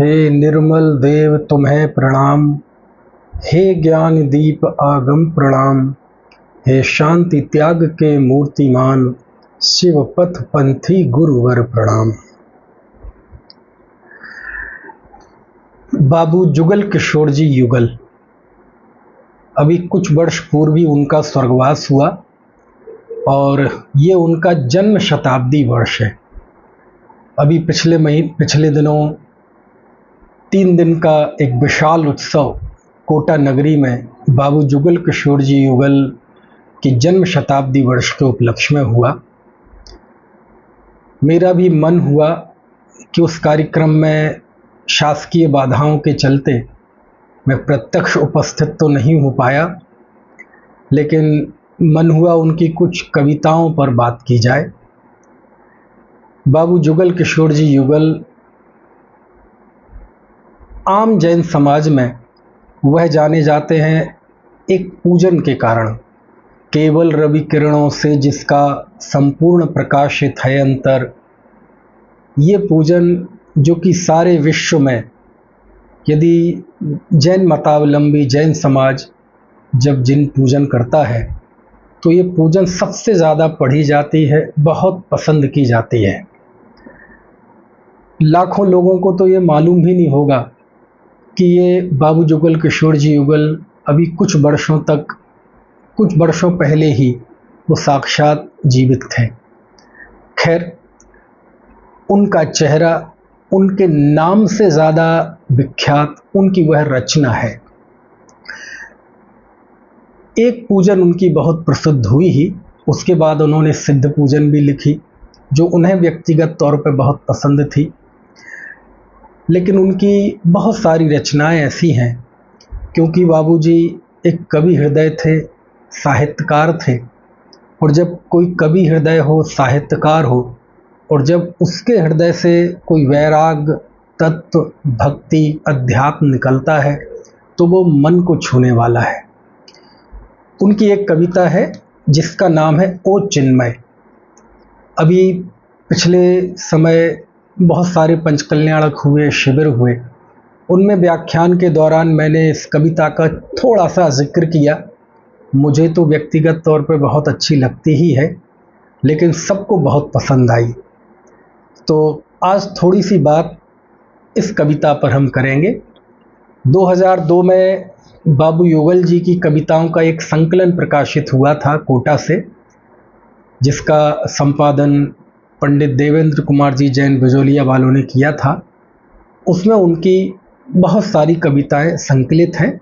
हे निर्मल देव तुम्हें प्रणाम, हे ज्ञान दीप आगम प्रणाम, हे शांति त्याग के मूर्तिमान, शिव पथ पंथी गुरुवर प्रणाम। बाबू जुगल किशोर जी युगल, अभी कुछ वर्ष पूर्व ही उनका स्वर्गवास हुआ और ये उनका जन्म शताब्दी वर्ष है। अभी पिछले दिनों 3 दिन का एक विशाल उत्सव कोटा नगरी में बाबू जुगल किशोर जी युगल की जन्म शताब्दी वर्ष के उपलक्ष्य में हुआ। मेरा भी मन हुआ कि उस कार्यक्रम में शासकीय बाधाओं के चलते मैं प्रत्यक्ष उपस्थित तो नहीं हो पाया, लेकिन मन हुआ उनकी कुछ कविताओं पर बात की जाए। बाबू जुगल किशोर जी युगल आम जैन समाज में वह जाने जाते हैं एक पूजन के कारण, केवल रवि किरणों से जिसका संपूर्ण प्रकाशित है अंतर। ये पूजन जो कि सारे विश्व में, यदि जैन मतावलंबी जैन समाज जब जिन पूजन करता है तो ये पूजन सबसे ज़्यादा पढ़ी जाती है, बहुत पसंद की जाती है। लाखों लोगों को तो ये मालूम भी नहीं होगा कि ये बाबू जुगल किशोर जी युगल अभी कुछ वर्षों पहले ही वो साक्षात जीवित थे। खैर, उनका चेहरा उनके नाम से ज़्यादा विख्यात उनकी वह रचना है। एक पूजन उनकी बहुत प्रसिद्ध हुई ही, उसके बाद उन्होंने सिद्ध पूजन भी लिखी जो उन्हें व्यक्तिगत तौर पर बहुत पसंद थी। लेकिन उनकी बहुत सारी रचनाएं ऐसी हैं, क्योंकि बाबूजी एक कवि हृदय थे, साहित्यकार थे, और जब कोई कवि हृदय हो, साहित्यकार हो, और जब उसके हृदय से कोई वैराग, तत्व, भक्ति, अध्यात्म निकलता है तो वो मन को छूने वाला है। उनकी एक कविता है जिसका नाम है ओ चिन्मय। अभी पिछले समय बहुत सारे पंचकल्याणक हुए, शिविर हुए, उनमें व्याख्यान के दौरान मैंने इस कविता का थोड़ा सा जिक्र किया। मुझे तो व्यक्तिगत तौर पर बहुत अच्छी लगती ही है, लेकिन सबको बहुत पसंद आई। तो आज थोड़ी सी बात इस कविता पर हम करेंगे। 2002 में बाबू युगल जी की कविताओं का एक संकलन प्रकाशित हुआ था कोटा से, जिसका संपादन पंडित देवेंद्र कुमार जी जैन बिजोलिया वालों ने किया था। उसमें उनकी बहुत सारी कविताएं संकलित हैं।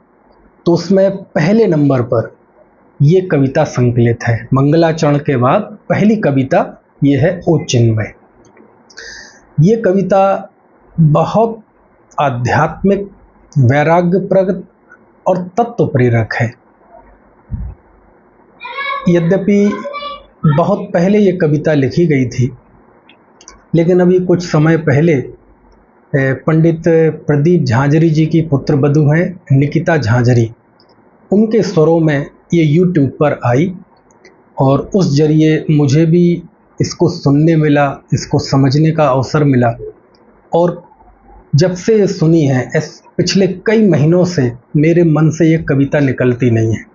तो उसमें पहले नंबर पर ये कविता संकलित है। मंगलाचरण के बाद पहली कविता ये है ओ चिन्मय। ये कविता बहुत आध्यात्मिक, वैराग्यप्रद और तत्व प्रेरक है। यद्यपि बहुत पहले ये कविता लिखी गई थी, लेकिन अभी कुछ समय पहले पंडित प्रदीप झांझरी जी की पुत्र वधू हैं निकिता झांझरी, उनके स्वरों में ये YouTube पर आई और उस जरिए मुझे भी इसको सुनने मिला, इसको समझने का अवसर मिला। और जब से सुनी है, पिछले कई महीनों से मेरे मन से ये कविता निकलती नहीं है,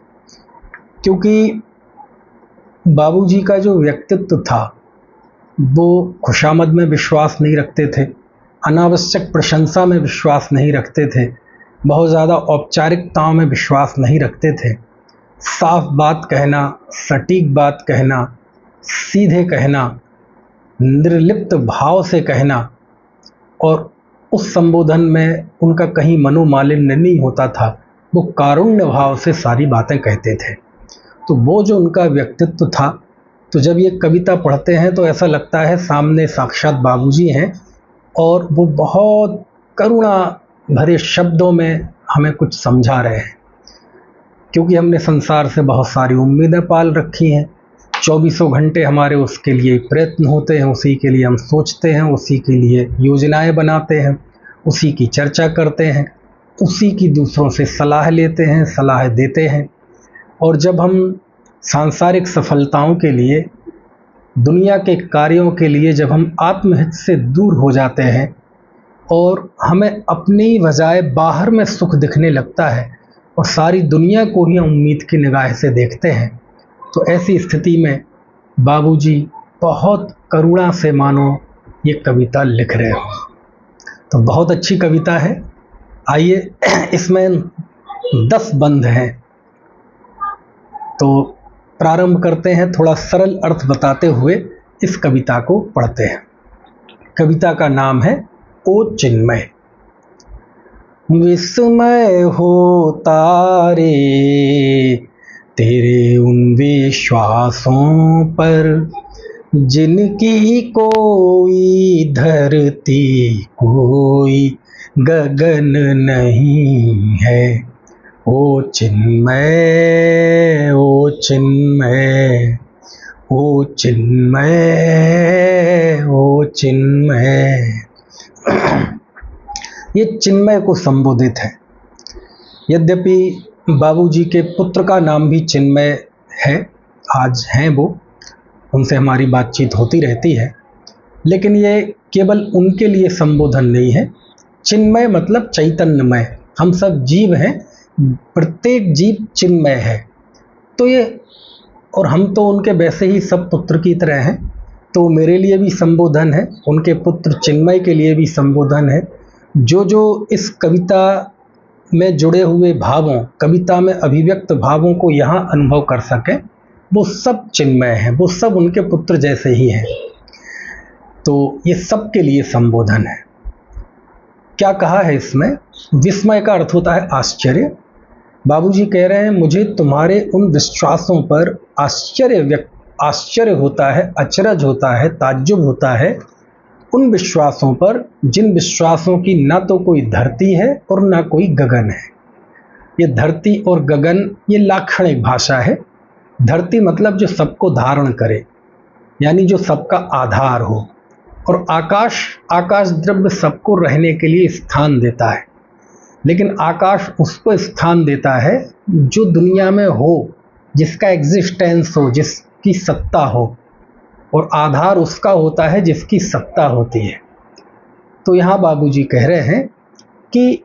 क्योंकि बाबूजी का जो व्यक्तित्व था वो खुशामद में विश्वास नहीं रखते थे, अनावश्यक प्रशंसा में विश्वास नहीं रखते थे, बहुत ज़्यादा औपचारिकताओं में विश्वास नहीं रखते थे। साफ बात कहना, सटीक बात कहना, सीधे कहना, निर्लिप्त भाव से कहना, और उस संबोधन में उनका कहीं मनोमालिन्य नहीं होता था। वो कारुण्य भाव से सारी बातें कहते थे। तो वो जो उनका व्यक्तित्व था, तो जब ये कविता पढ़ते हैं तो ऐसा लगता है सामने साक्षात बाबूजी हैं और वो बहुत करुणा भरे शब्दों में हमें कुछ समझा रहे हैं। क्योंकि हमने संसार से बहुत सारी उम्मीदें पाल रखी हैं, 24 घंटे हमारे उसके लिए प्रयत्न होते हैं, उसी के लिए हम सोचते हैं, उसी के लिए योजनाएं बनाते हैं, उसी की चर्चा करते हैं, उसी की दूसरों से सलाह लेते हैं, सलाह देते हैं। और जब हम सांसारिक सफलताओं के लिए, दुनिया के कार्यों के लिए जब हम आत्महित से दूर हो जाते हैं और हमें अपनी बजाय बाहर में सुख दिखने लगता है और सारी दुनिया को ही हम उम्मीद की निगाह से देखते हैं, तो ऐसी स्थिति में बाबूजी बहुत करुणा से मानो ये कविता लिख रहे हो। तो बहुत अच्छी कविता है। आइए, इसमें 10 बंद हैं, तो प्रारंभ करते हैं। थोड़ा सरल अर्थ बताते हुए इस कविता को पढ़ते हैं। कविता का नाम है ओ चिन्मय। विस्मय होता रे तेरे उन विश्वासों पर, जिनकी कोई धरती कोई गगन नहीं है। ओ चिन्मय, ओ चिन्मय, ओ चिन्मय, ओ चिन्मय। ये चिन्मय को संबोधित है। यद्यपि बाबूजी के पुत्र का नाम भी चिन्मय है, आज हैं वो, उनसे हमारी बातचीत होती रहती है, लेकिन ये केवल उनके लिए संबोधन नहीं है। चिन्मय मतलब चैतन्यमय। हम सब जीव हैं, प्रत्येक जीव चिन्मय है। तो ये, और हम तो उनके वैसे ही सब पुत्र की तरह हैं, तो मेरे लिए भी संबोधन है, उनके पुत्र चिन्मय के लिए भी संबोधन है। जो जो इस कविता में जुड़े हुए भावों, कविता में अभिव्यक्त भावों को यहाँ अनुभव कर सकें, वो सब चिन्मय हैं, वो सब उनके पुत्र जैसे ही हैं। तो ये सब के लिए संबोधन है। क्या कहा है इसमें? विस्मय का अर्थ होता है आश्चर्य। बाबूजी कह रहे हैं, मुझे तुम्हारे उन विश्वासों पर आश्चर्य होता है, अचरज होता है, ताज्जुब होता है उन विश्वासों पर जिन विश्वासों की ना तो कोई धरती है और ना कोई गगन है। ये धरती और गगन ये लाक्षणिक भाषा है। धरती मतलब जो सबको धारण करे, यानी जो सबका आधार हो, और आकाश द्रव्य सबको रहने के लिए स्थान देता है। लेकिन आकाश उसको स्थान देता है जो दुनिया में हो, जिसका एग्जिस्टेंस हो, जिसकी सत्ता हो, और आधार उसका होता है जिसकी सत्ता होती है। तो यहाँ बाबूजी कह रहे हैं कि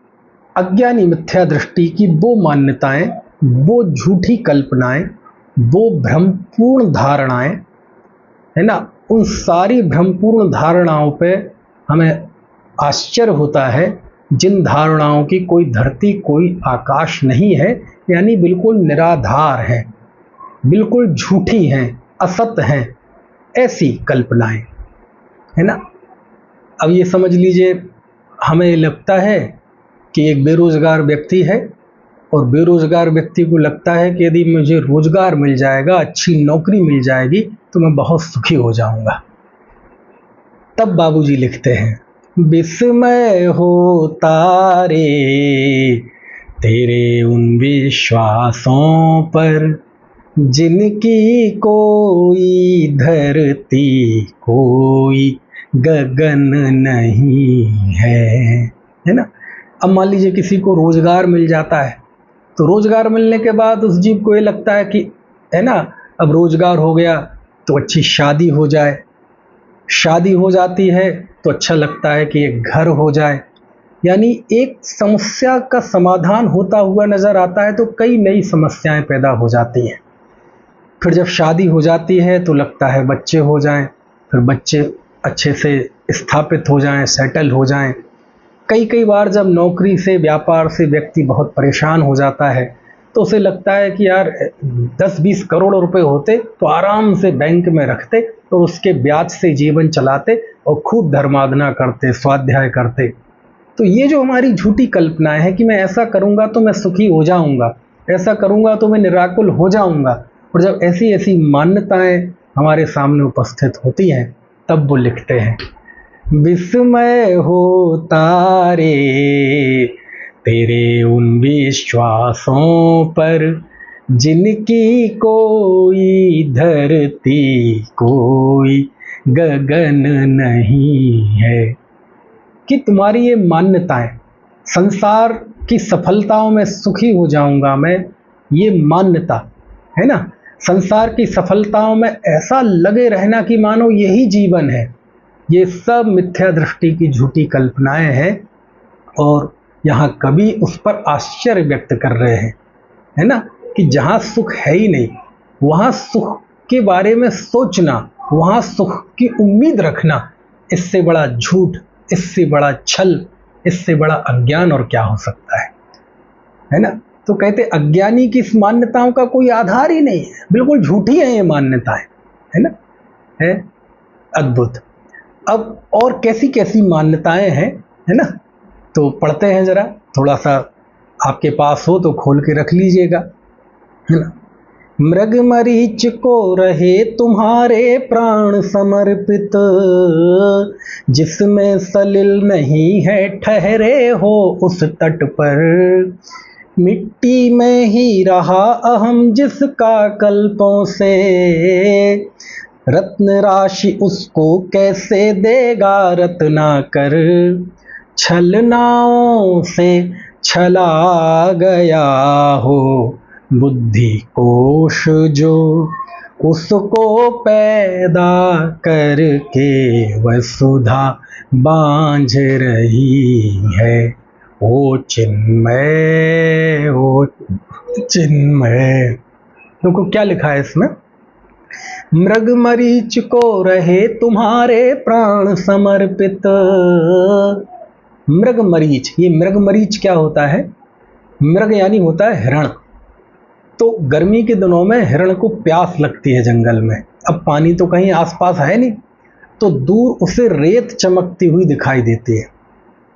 अज्ञानी मिथ्या दृष्टि की वो मान्यताएं, वो झूठी कल्पनाएं, वो भ्रमपूर्ण धारणाएं, है ना, उन सारी भ्रमपूर्ण धारणाओं पे हमें आश्चर्य होता है, जिन धारणाओं की कोई धरती कोई आकाश नहीं है, यानी बिल्कुल निराधार हैं, बिल्कुल झूठी हैं, असत हैं, ऐसी कल्पनाएं, है ना। अब ये समझ लीजिए, हमें लगता है कि एक बेरोजगार व्यक्ति है, और बेरोजगार व्यक्ति को लगता है कि यदि मुझे रोजगार मिल जाएगा, अच्छी नौकरी मिल जाएगी, तो मैं बहुत सुखी हो जाऊंगा। तब बाबूजी लिखते हैं, विस्मय होता रे तेरे उन विश्वासों पर, जिनकी कोई धरती कोई गगन नहीं है ना। अब मान लीजिए किसी को रोजगार मिल जाता है, तो रोजगार मिलने के बाद उस जीव को ये लगता है कि, है ना, अब रोजगार हो गया तो अच्छी शादी हो जाए, शादी हो जाती है तो अच्छा लगता है कि एक घर हो जाए, यानी एक समस्या का समाधान होता हुआ नजर आता है, तो कई नई समस्याएं पैदा हो जाती हैं। फिर जब शादी हो जाती है तो लगता है बच्चे हो जाएं, फिर बच्चे अच्छे से स्थापित हो जाएं, सेटल हो जाएं। कई बार जब नौकरी से, व्यापार से व्यक्ति बहुत परेशान हो जाता है, तो उसे लगता है कि यार 10-20 करोड़ रुपए होते तो आराम से बैंक में रखते और उसके ब्याज से जीवन चलाते और खूब धर्माधना करते, स्वाध्याय करते। तो ये जो हमारी झूठी कल्पनाएं हैं कि मैं ऐसा करूँगा तो मैं सुखी हो जाऊँगा, ऐसा करूँगा तो मैं निराकुल हो जाऊँगा, और जब ऐसी ऐसी मान्यताएं हमारे सामने उपस्थित होती हैं, तब वो लिखते हैं, विस्मय होता रे तेरे उन विश्वासों पर, जिनकी कोई धरती कोई गगन नहीं है। कि तुम्हारी ये मान्यताएं, संसार की सफलताओं में सुखी हो जाऊंगा मैं, ये मान्यता है ना, संसार की सफलताओं में ऐसा लगे रहना कि मानो यही जीवन है, ये सब मिथ्या दृष्टि की झूठी कल्पनाएं हैं और यहाँ कवि उस पर आश्चर्य व्यक्त कर रहे हैं, है ना, कि जहाँ सुख है ही नहीं वहाँ सुख के बारे में सोचना, वहाँ सुख की उम्मीद रखना, इससे बड़ा झूठ, इससे बड़ा छल, इससे बड़ा अज्ञान और क्या हो सकता है ना। तो कहते अज्ञानी की इस मान्यताओं का कोई आधार ही नहीं है, बिल्कुल झूठी है ये मान्यताएं, है ना, है अद्भुत। अब और कैसी कैसी मान्यताएं हैं, है ना, तो पढ़ते हैं जरा, थोड़ा सा आपके पास हो तो खोल के रख लीजिएगा, है ना। मृग मरीच को रहे तुम्हारे प्राण समर्पित, जिसमें सलिल नहीं है ठहरे हो उस तट पर, मिट्टी में ही रहा अहम जिसका कल्पों से, रत्न राशि उसको कैसे देगा रत्नाकर, छलनाओं से छला गया हो बुद्धि कोश जो, उसको पैदा करके वसुधा बांझ रही है, ओ चिन्मय, ओ चिन्मय। देखो क्या लिखा है इसमें, मृग मरीच को रहे तुम्हारे प्राण समर्पित। मृग मरीच, ये मृग मरीच क्या होता है, मृग यानी होता है हिरण। तो गर्मी के दिनों में हिरण को प्यास लगती है जंगल में, अब पानी तो कहीं आसपास है नहीं, तो दूर उसे रेत चमकती हुई दिखाई देती है।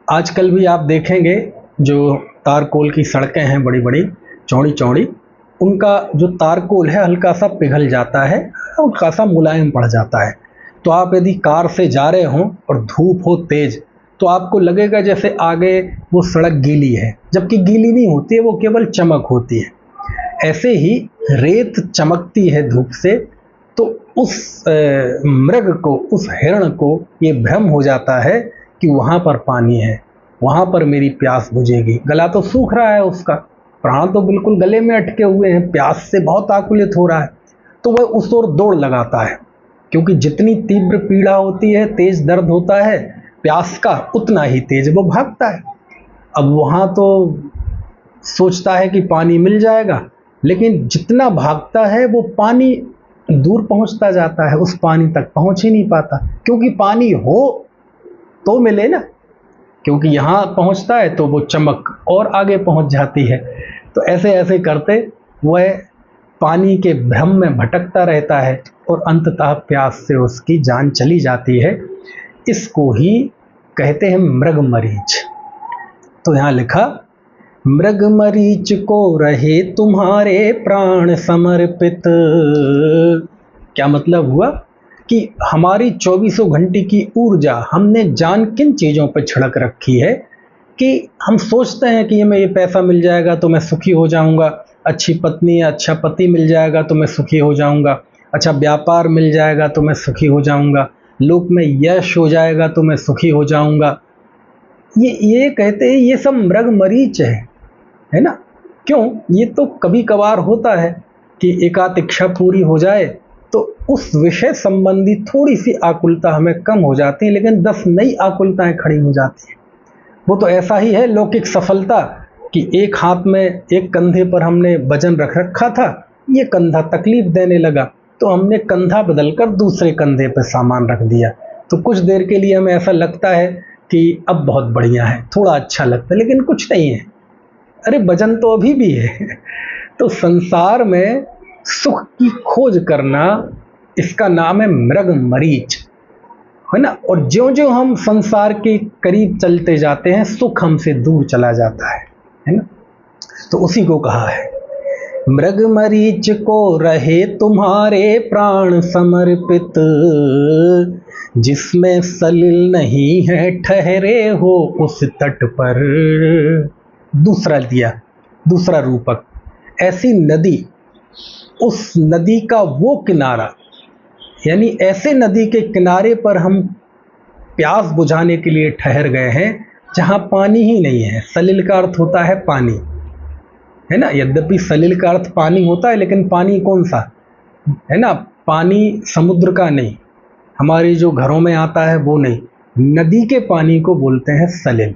आजकल भी आप देखेंगे जो तारकोल की सड़कें हैं बड़ी बड़ी चौड़ी चौड़ी, उनका जो तारकोल है हल्का सा पिघल जाता है, हल्का सा मुलायम पड़ जाता है। तो आप यदि कार से जा रहे हों और धूप हो तेज, तो आपको लगेगा जैसे आगे वो सड़क गीली है, जबकि गीली नहीं होती है, वो केवल चमक होती है। ऐसे ही रेत चमकती है धूप से, तो उस मृग को, उस हिरण को ये भ्रम हो जाता है कि वहाँ पर पानी है, वहाँ पर मेरी प्यास बुझेगी। गला तो सूख रहा है उसका, प्राण तो बिल्कुल गले में अटके हुए हैं, प्यास से बहुत आकुलित हो रहा है, तो वह उस ओर दौड़ लगाता है, क्योंकि जितनी तीव्र पीड़ा होती है, तेज दर्द होता है प्यास का, उतना ही तेज वो भागता है। अब वहाँ तो सोचता है कि पानी मिल जाएगा, लेकिन जितना भागता है वो पानी दूर पहुँचता जाता है, उस पानी तक पहुँच ही नहीं पाता, क्योंकि पानी हो तो मिले ना, क्योंकि यहाँ पहुँचता है तो वो चमक और आगे पहुँच जाती है। तो ऐसे ऐसे करते वह पानी के भ्रम में भटकता रहता है और अंततः प्यास से उसकी जान चली जाती है। इसको ही कहते हैं मृग मरीच। तो यहाँ लिखा, मृग मरीच को रहे तुम्हारे प्राण समर्पित। क्या मतलब हुआ कि हमारी 24 घंटे की ऊर्जा हमने जान किन चीज़ों पर छिड़क रखी है कि हम सोचते हैं कि ये पैसा मिल जाएगा तो मैं सुखी हो जाऊंगा, अच्छी पत्नी या अच्छा पति मिल जाएगा तो मैं सुखी हो जाऊंगा, अच्छा व्यापार मिल जाएगा तो मैं सुखी हो जाऊंगा, लोक में यश हो जाएगा तो मैं सुखी हो जाऊंगा। ये कहते हैं ये सब मृग मरीच है ना। क्यों? ये तो कभी कभार होता है कि एकाध इच्छा पूरी हो जाए तो उस विषय संबंधी थोड़ी सी आकुलता हमें कम हो जाती है, लेकिन 10 नई आकुलताएं खड़ी हो जाती हैं। वो तो ऐसा ही है लौकिक सफलता कि एक हाथ में, एक कंधे पर हमने वजन रख रखा था, ये कंधा तकलीफ देने लगा तो हमने कंधा बदलकर दूसरे कंधे पर सामान रख दिया, तो कुछ देर के लिए हमें ऐसा लगता है कि अब बहुत बढ़िया है, थोड़ा अच्छा लगता है, लेकिन कुछ नहीं है, अरे वजन तो अभी भी है। तो संसार में सुख की खोज करना, इसका नाम है मृग मरीच, है ना। और ज्यों ज्यों हम संसार के करीब चलते जाते हैं सुख हमसे दूर चला जाता है ना। तो उसी को कहा है, मृग मरीच को रहे तुम्हारे प्राण समर्पित, जिसमें सलिल नहीं है ठहरे हो उस तट पर। दूसरा दिया, दूसरा रूपक, ऐसी नदी, उस नदी का वो किनारा, यानी ऐसे नदी के किनारे पर हम प्यास बुझाने के लिए ठहर गए हैं जहाँ पानी ही नहीं है। सलिल का अर्थ होता है पानी, है ना। यद्यपि सलिल का अर्थ पानी होता है, लेकिन पानी कौन सा है ना, पानी समुद्र का नहीं, हमारे जो घरों में आता है वो नहीं, नदी के पानी को बोलते हैं सलिल,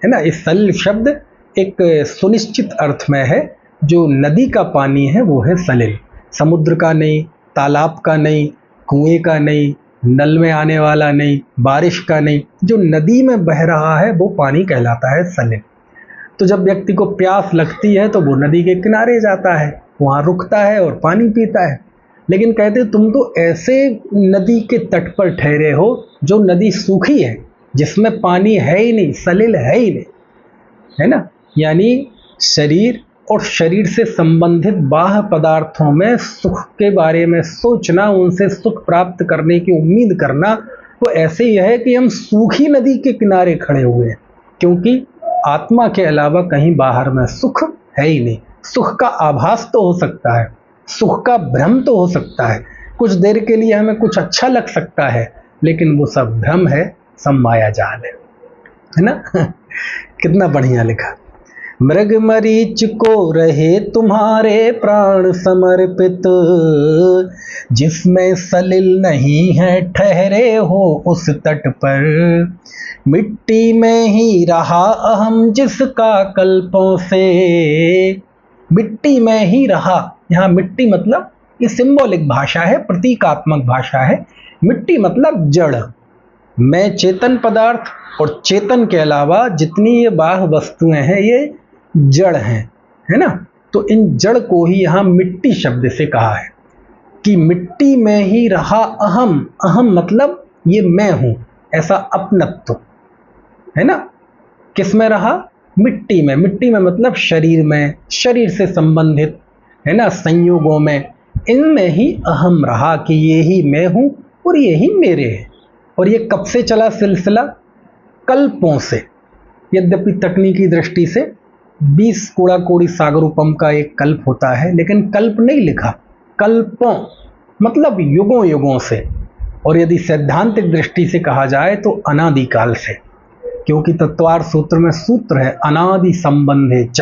है ना। इस सलिल शब्द एक सुनिश्चित अर्थ में है, जो नदी का पानी है वो है सलिल, समुद्र का नहीं, तालाब का नहीं, कुएं का नहीं, नल में आने वाला नहीं, बारिश का नहीं, जो नदी में बह रहा है वो पानी कहलाता है सलिल। तो जब व्यक्ति को प्यास लगती है तो वो नदी के किनारे जाता है, वहाँ रुकता है और पानी पीता है। लेकिन कहते तुम तो ऐसे नदी के तट पर ठहरे हो जो नदी सूखी है, जिसमें पानी है ही नहीं, सलिल है ही नहीं, है ना। यानी शरीर और शरीर से संबंधित बाह्य पदार्थों में सुख के बारे में सोचना, उनसे सुख प्राप्त करने की उम्मीद करना, वो ऐसे ही है कि हम सूखी नदी के किनारे खड़े हुए हैं, क्योंकि आत्मा के अलावा कहीं बाहर में सुख है ही नहीं। सुख का आभास तो हो सकता है, सुख का भ्रम तो हो सकता है, कुछ देर के लिए हमें कुछ अच्छा लग सकता है, लेकिन वो सब भ्रम है, सब माया जाल है ना। कितना बढ़िया लिखा। मृग मरीच को रहे तुम्हारे प्राण समर्पित, जिसमें सलिल नहीं है ठहरे हो उस तट पर। मिट्टी में ही रहा अहम जिसका कल्पों से, मिट्टी में ही रहा, यहाँ मिट्टी मतलब ये सिंबॉलिक भाषा है, प्रतीकात्मक भाषा है। मिट्टी मतलब जड़, मैं चेतन पदार्थ और चेतन के अलावा जितनी ये बाह्य वस्तुएं हैं ये जड़ हैं, है ना। तो इन जड़ को ही यहाँ मिट्टी शब्द से कहा है कि मिट्टी में ही रहा अहम। अहम मतलब ये मैं हूं, ऐसा अपनत्व, है ना। किस में रहा? मिट्टी में। मिट्टी में मतलब शरीर में, शरीर से संबंधित, है ना, संयोगों में, इनमें ही अहम रहा कि ये ही मैं हूं और ये ही मेरे हैं। और ये कब से चला सिलसिला? कल्पों से। यद्यपि तकनीकी दृष्टि से 20 कोड़ा कोड़ी सागरूपम का एक कल्प होता है, लेकिन कल्प नहीं लिखा, कल्पों मतलब युगों युगों से। और यदि सैद्धांतिक दृष्टि से कहा जाए तो अनादिकाल से, क्योंकि तत्वार्थ सूत्र में सूत्र है अनादि संबंधे च।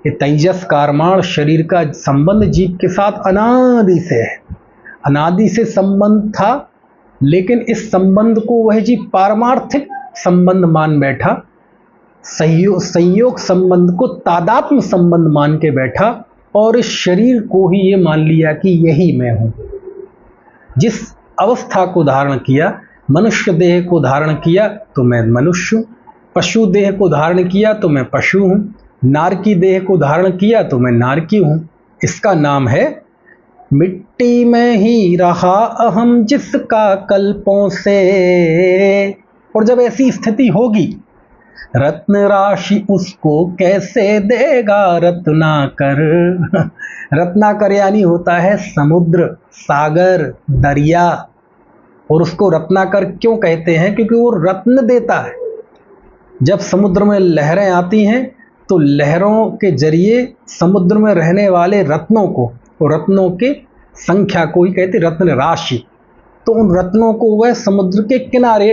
ये तेजस कारमाण शरीर का संबंध जीव के साथ अनादि से है, अनादि से संबंध था, लेकिन इस संबंध को वह जीव पारमार्थिक संबंध मान बैठा, संयोग संबंध को तादात्म्य संबंध मान के बैठा, और इस शरीर को ही ये मान लिया कि यही मैं हूं। जिस अवस्था को धारण किया, मनुष्य देह को धारण किया तो मैं मनुष्य हूं, पशु देह को धारण किया तो मैं पशु हूं, नारकी देह को धारण किया तो मैं नारकी हूं। इसका नाम है मिट्टी में ही रहा अहम जिसका कल्पों से। और जब ऐसी स्थिति होगी, रत्न राशि उसको कैसे देगा रत्नाकर। रत्नाकर यानी होता है समुद्र, सागर, दरिया। और उसको रत्नाकर क्यों कहते हैं? क्योंकि वो रत्न देता है। जब समुद्र में लहरें आती हैं तो लहरों के जरिए समुद्र में रहने वाले रत्नों को, और रत्नों के संख्या को ही कहते रत्न राशि, तो उन रत्नों को वह समुद्र के किनारे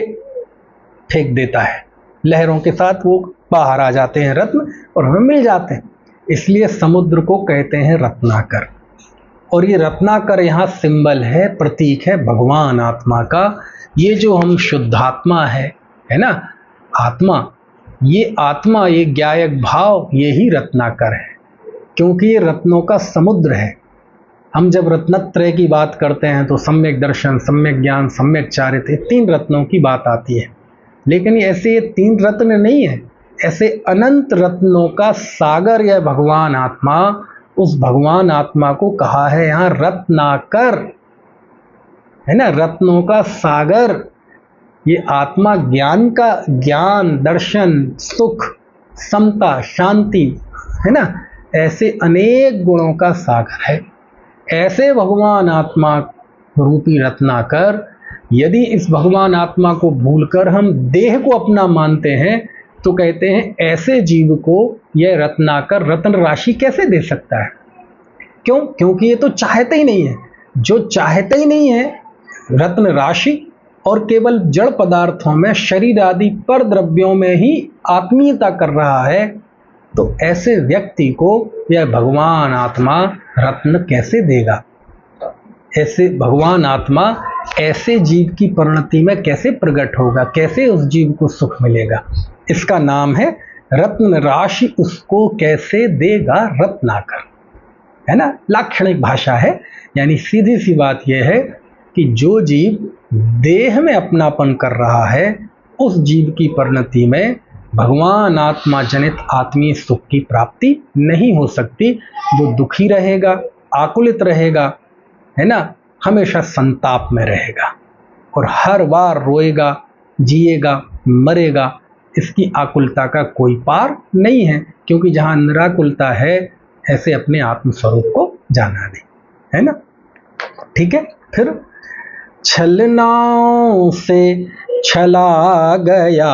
फेंक देता है, लहरों के साथ वो बाहर आ जाते हैं रत्न और हमें मिल जाते हैं। इसलिए समुद्र को कहते हैं रत्नाकर। और ये रत्नाकर यहाँ सिंबल है, प्रतीक है भगवान आत्मा का। ये जो हम शुद्धात्मा है ना, आत्मा, ये आत्मा, ये ज्ञायक भाव, ये ही रत्नाकर है, क्योंकि ये रत्नों का समुद्र है। हम जब रत्नत्रय की बात करते हैं तो सम्यक दर्शन, सम्यक ज्ञान, सम्यक चारित्र्य, 3 रत्नों की बात आती है। लेकिन ऐसे ये 3 रत्न नहीं है, ऐसे अनंत रत्नों का सागर यह भगवान आत्मा। उस भगवान आत्मा को कहा है यहाँ रत्नाकर, है ना, रत्नों का सागर। ये आत्मा ज्ञान का, ज्ञान, दर्शन, सुख, समता, शांति, है ना, ऐसे अनेक गुणों का सागर है। ऐसे भगवान आत्मा रूपी रत्नाकर, यदि इस भगवान आत्मा को भूलकर हम देह को अपना मानते हैं तो कहते हैं ऐसे जीव को यह रत्नाकर रत्न राशि कैसे दे सकता है? क्यों? क्योंकि ये तो चाहते ही नहीं है। जो चाहते ही नहीं है रत्न राशि और केवल जड़ पदार्थों में, शरीर आदि पर द्रव्यों में ही आत्मीयता कर रहा है, तो ऐसे व्यक्ति को यह भगवान आत्मा रत्न कैसे देगा? ऐसे भगवान आत्मा ऐसे जीव की परिणति में कैसे प्रकट होगा, कैसे उस जीव को सुख मिलेगा, इसका नाम है रत्न राशि उसको कैसे देगा रत्नाकर, है ना। लाक्षणिक भाषा है, यानी सीधी सी बात यह है कि जो जीव देह में अपनापन कर रहा है उस जीव की परिणति में भगवान आत्मा जनित आत्मीय सुख की प्राप्ति नहीं हो सकती। वो दुखी रहेगा, आकुलित रहेगा, है ना, हमेशा संताप में रहेगा और हर बार रोएगा, जिएगा, मरेगा। इसकी आकुलता का कोई पार नहीं है, क्योंकि जहाँ निराकुलता है ऐसे अपने आत्मस्वरूप को जाना नहीं, है ना। ठीक है, फिर छलनाओं से छला गया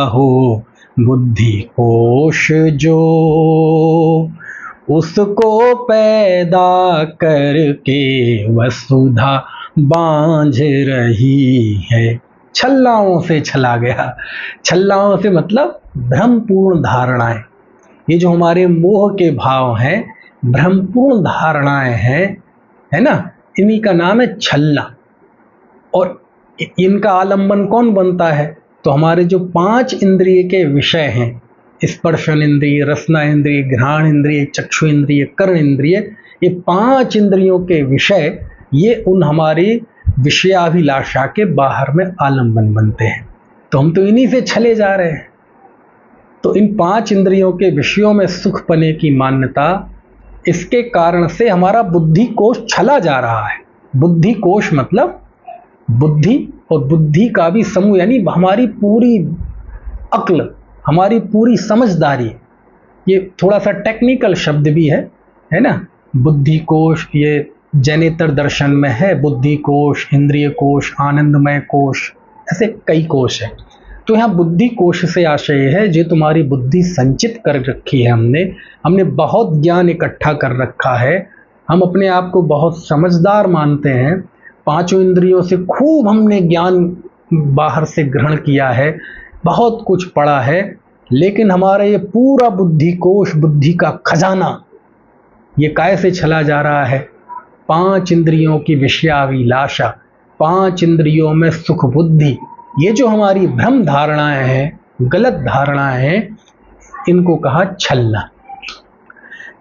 हो बुद्धि कोश जो, उसको पैदा करके वसुधा बांझ रही है। छल्लाओं से छला गया, छल्लाओं से मतलब भ्रमपूर्ण धारणाएं। ये जो हमारे मोह के भाव हैं, भ्रमपूर्ण धारणाएं हैं, है ना, इन्हीं का नाम है छल्ला। और इनका आलंबन कौन बनता है? तो हमारे जो 5 इंद्रिय के विषय हैं, स्पर्शन इंद्रिय, रसना इंद्रिय, घ्राण इंद्रिय, चक्षु इंद्रिय, कर्ण इंद्रिय, ये 5 इंद्रियों के विषय ये उन हमारी विषयाभिलाषा के बाहर में आलंबन बनते हैं। तो हम तो इन्हीं से छले जा रहे हैं। तो इन 5 इंद्रियों के विषयों में सुख पाने की मान्यता, इसके कारण से हमारा बुद्धि कोश छला जा रहा है। बुद्धि कोश मतलब बुद्धि और बुद्धि का भी समूह, यानी हमारी पूरी अक्ल, हमारी पूरी समझदारी। ये थोड़ा सा टेक्निकल शब्द भी है ना। बुद्धि कोश ये जैनेतर दर्शन में है, बुद्धि कोश, इंद्रिय कोश, आनंदमय कोश, ऐसे कई कोश है। तो यहाँ बुद्धि कोश से आशय है जो तुम्हारी बुद्धि संचित कर रखी है, हमने बहुत ज्ञान इकट्ठा कर रखा है, हम अपने आप को बहुत समझदार मानते हैं, 5 इंद्रियों से खूब हमने ज्ञान बाहर से ग्रहण किया है, बहुत कुछ पढ़ा है, लेकिन हमारा ये पूरा बुद्धि कोश, बुद्धि का खजाना, ये कैसे छला जा रहा है? 5 इंद्रियों की विषयाभिलाषा, 5 इंद्रियों में सुख बुद्धि, ये जो हमारी भ्रम धारणाएं हैं, गलत धारणाएं हैं, इनको कहा छलना।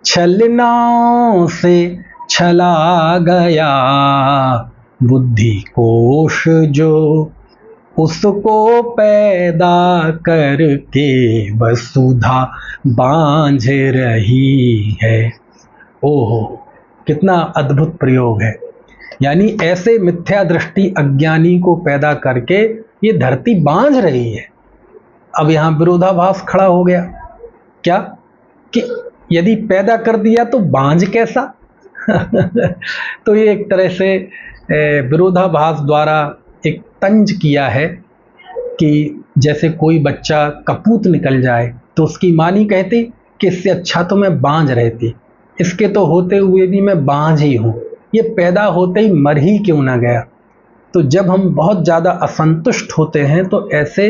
छलनाओं से छला गया बुद्धि कोश जो, उसको पैदा करके वसुधा बांझ रही है। ओहो, कितना अद्भुत प्रयोग है। यानी ऐसे मिथ्या दृष्टि अज्ञानी को पैदा करके ये धरती बांझ रही है। अब यहाँ विरोधाभास खड़ा हो गया, क्या कि यदि पैदा कर दिया तो बांझ कैसा? तो ये एक तरह से विरोधाभास द्वारा एक तंज किया है कि जैसे कोई बच्चा कपूत निकल जाए तो उसकी माँ नहीं कहती कि इससे अच्छा तो मैं बांझ रहती, इसके तो होते हुए भी मैं बांझ ही हूँ, ये पैदा होते ही मर ही क्यों ना गया। तो जब हम बहुत ज़्यादा असंतुष्ट होते हैं तो ऐसे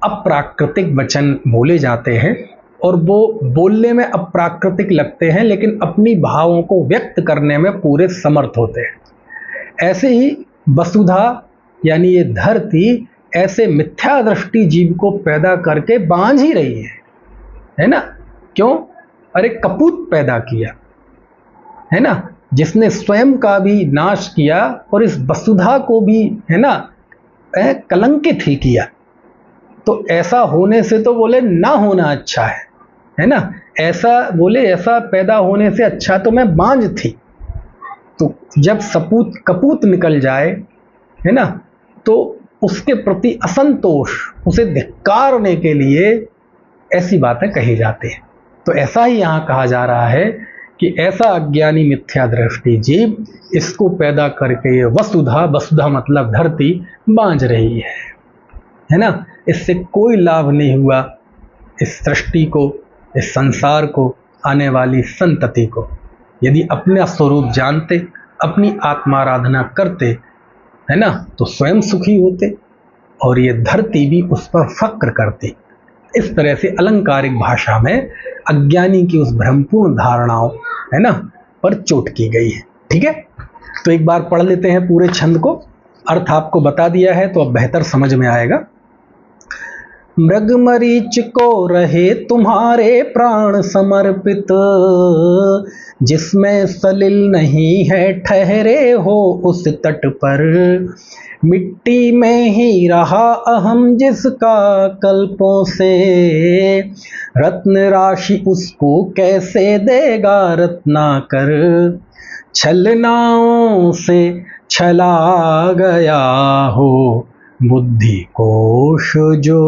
अप्राकृतिक वचन बोले जाते हैं, और वो बोलने में अप्राकृतिक लगते हैं लेकिन अपनी भावों को व्यक्त करने में पूरे समर्थ होते हैं। ऐसे ही वसुधा यानी ये धरती ऐसे मिथ्या दृष्टि जीव को पैदा करके बांझ ही रही है ना। क्यों? अरे कपूत पैदा किया है ना, जिसने स्वयं का भी नाश किया और इस वसुधा को भी, है ना, कलंकित ही किया। तो ऐसा होने से तो बोले ना होना अच्छा है ना, ऐसा बोले ऐसा पैदा होने से अच्छा तो मैं बांझ थी। तो जब सपूत कपूत निकल जाए, है ना, तो उसके प्रति असंतोष, उसे धिक्कारने के लिए ऐसी बातें कही जाती हैं। तो ऐसा ही यहाँ कहा जा रहा है कि ऐसा अज्ञानी मिथ्या दृष्टि जीव, इसको पैदा करके ये वसुधा, वसुधा मतलब धरती, बांझ रही है ना। इससे कोई लाभ नहीं हुआ इस सृष्टि को, इस संसार को, आने वाली संतति को। यदि अपना स्वरूप जानते, अपनी आत्माराधना करते, है ना, तो स्वयं सुखी होते और ये धरती भी उस पर फक्र करती। इस तरह से अलंकारिक भाषा में अज्ञानी की उस भ्रमपूर्ण धारणाओं, है ना, पर चोट की गई है। ठीक है, तो एक बार पढ़ लेते हैं पूरे छंद को। अर्थ आपको बता दिया है तो अब बेहतर समझ में आएगा। मृग मरीच को रहे तुम्हारे प्राण समर्पित, जिसमें सलिल नहीं है ठहरे हो उस तट पर। मिट्टी में ही रहा अहम जिसका कल्पों से, रत्न राशि उसको कैसे देगा रत्नाकर। छलनाओं से छला गया हो बुद्धि कोश जो,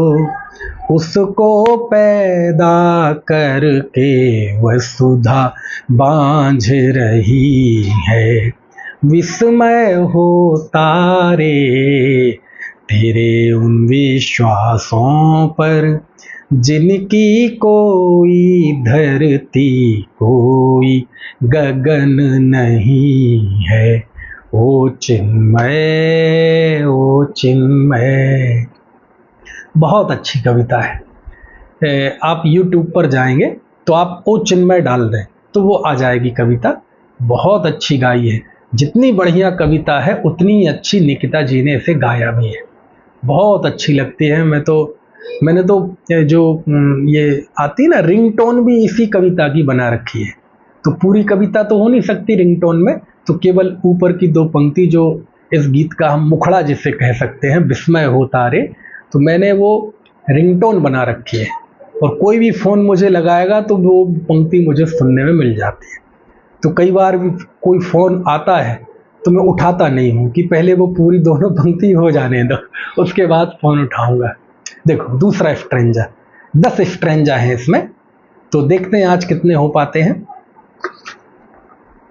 उसको पैदा करके वसुधा बांझ रही है। विस्मय होता रे तेरे उन विश्वासों पर, जिनकी कोई धरती कोई गगन नहीं है। ओ चिन्मय ओ चिन्मय। बहुत अच्छी कविता है। आप YouTube पर जाएंगे तो आप ओ चिन्मय डाल दें तो वो आ जाएगी कविता। बहुत अच्छी गाई है। जितनी बढ़िया कविता है उतनी अच्छी निकिता जी ने इसे गाया भी है। बहुत अच्छी लगती है। मैंने तो जो ये आती ना रिंगटोन भी इसी कविता की बना रखी है। तो पूरी कविता तो हो नहीं सकती रिंगटोन में, तो केवल ऊपर की 2 पंक्ति जो इस गीत का हम मुखड़ा जिसे कह सकते हैं, विस्मय होता रे, तो मैंने वो रिंगटोन बना रखी है। और कोई भी फ़ोन मुझे लगाएगा तो वो पंक्ति मुझे सुनने में मिल जाती है। तो कई बार भी कोई फ़ोन आता है तो मैं उठाता नहीं हूँ कि पहले वो पूरी दोनों पंक्ति हो जाने दो, उसके बाद फ़ोन उठाऊँगा। देखो दूसरा स्ट्रेंजा, 10 स्ट्रेंजा हैं इसमें, तो देखते हैं आज कितने हो पाते हैं।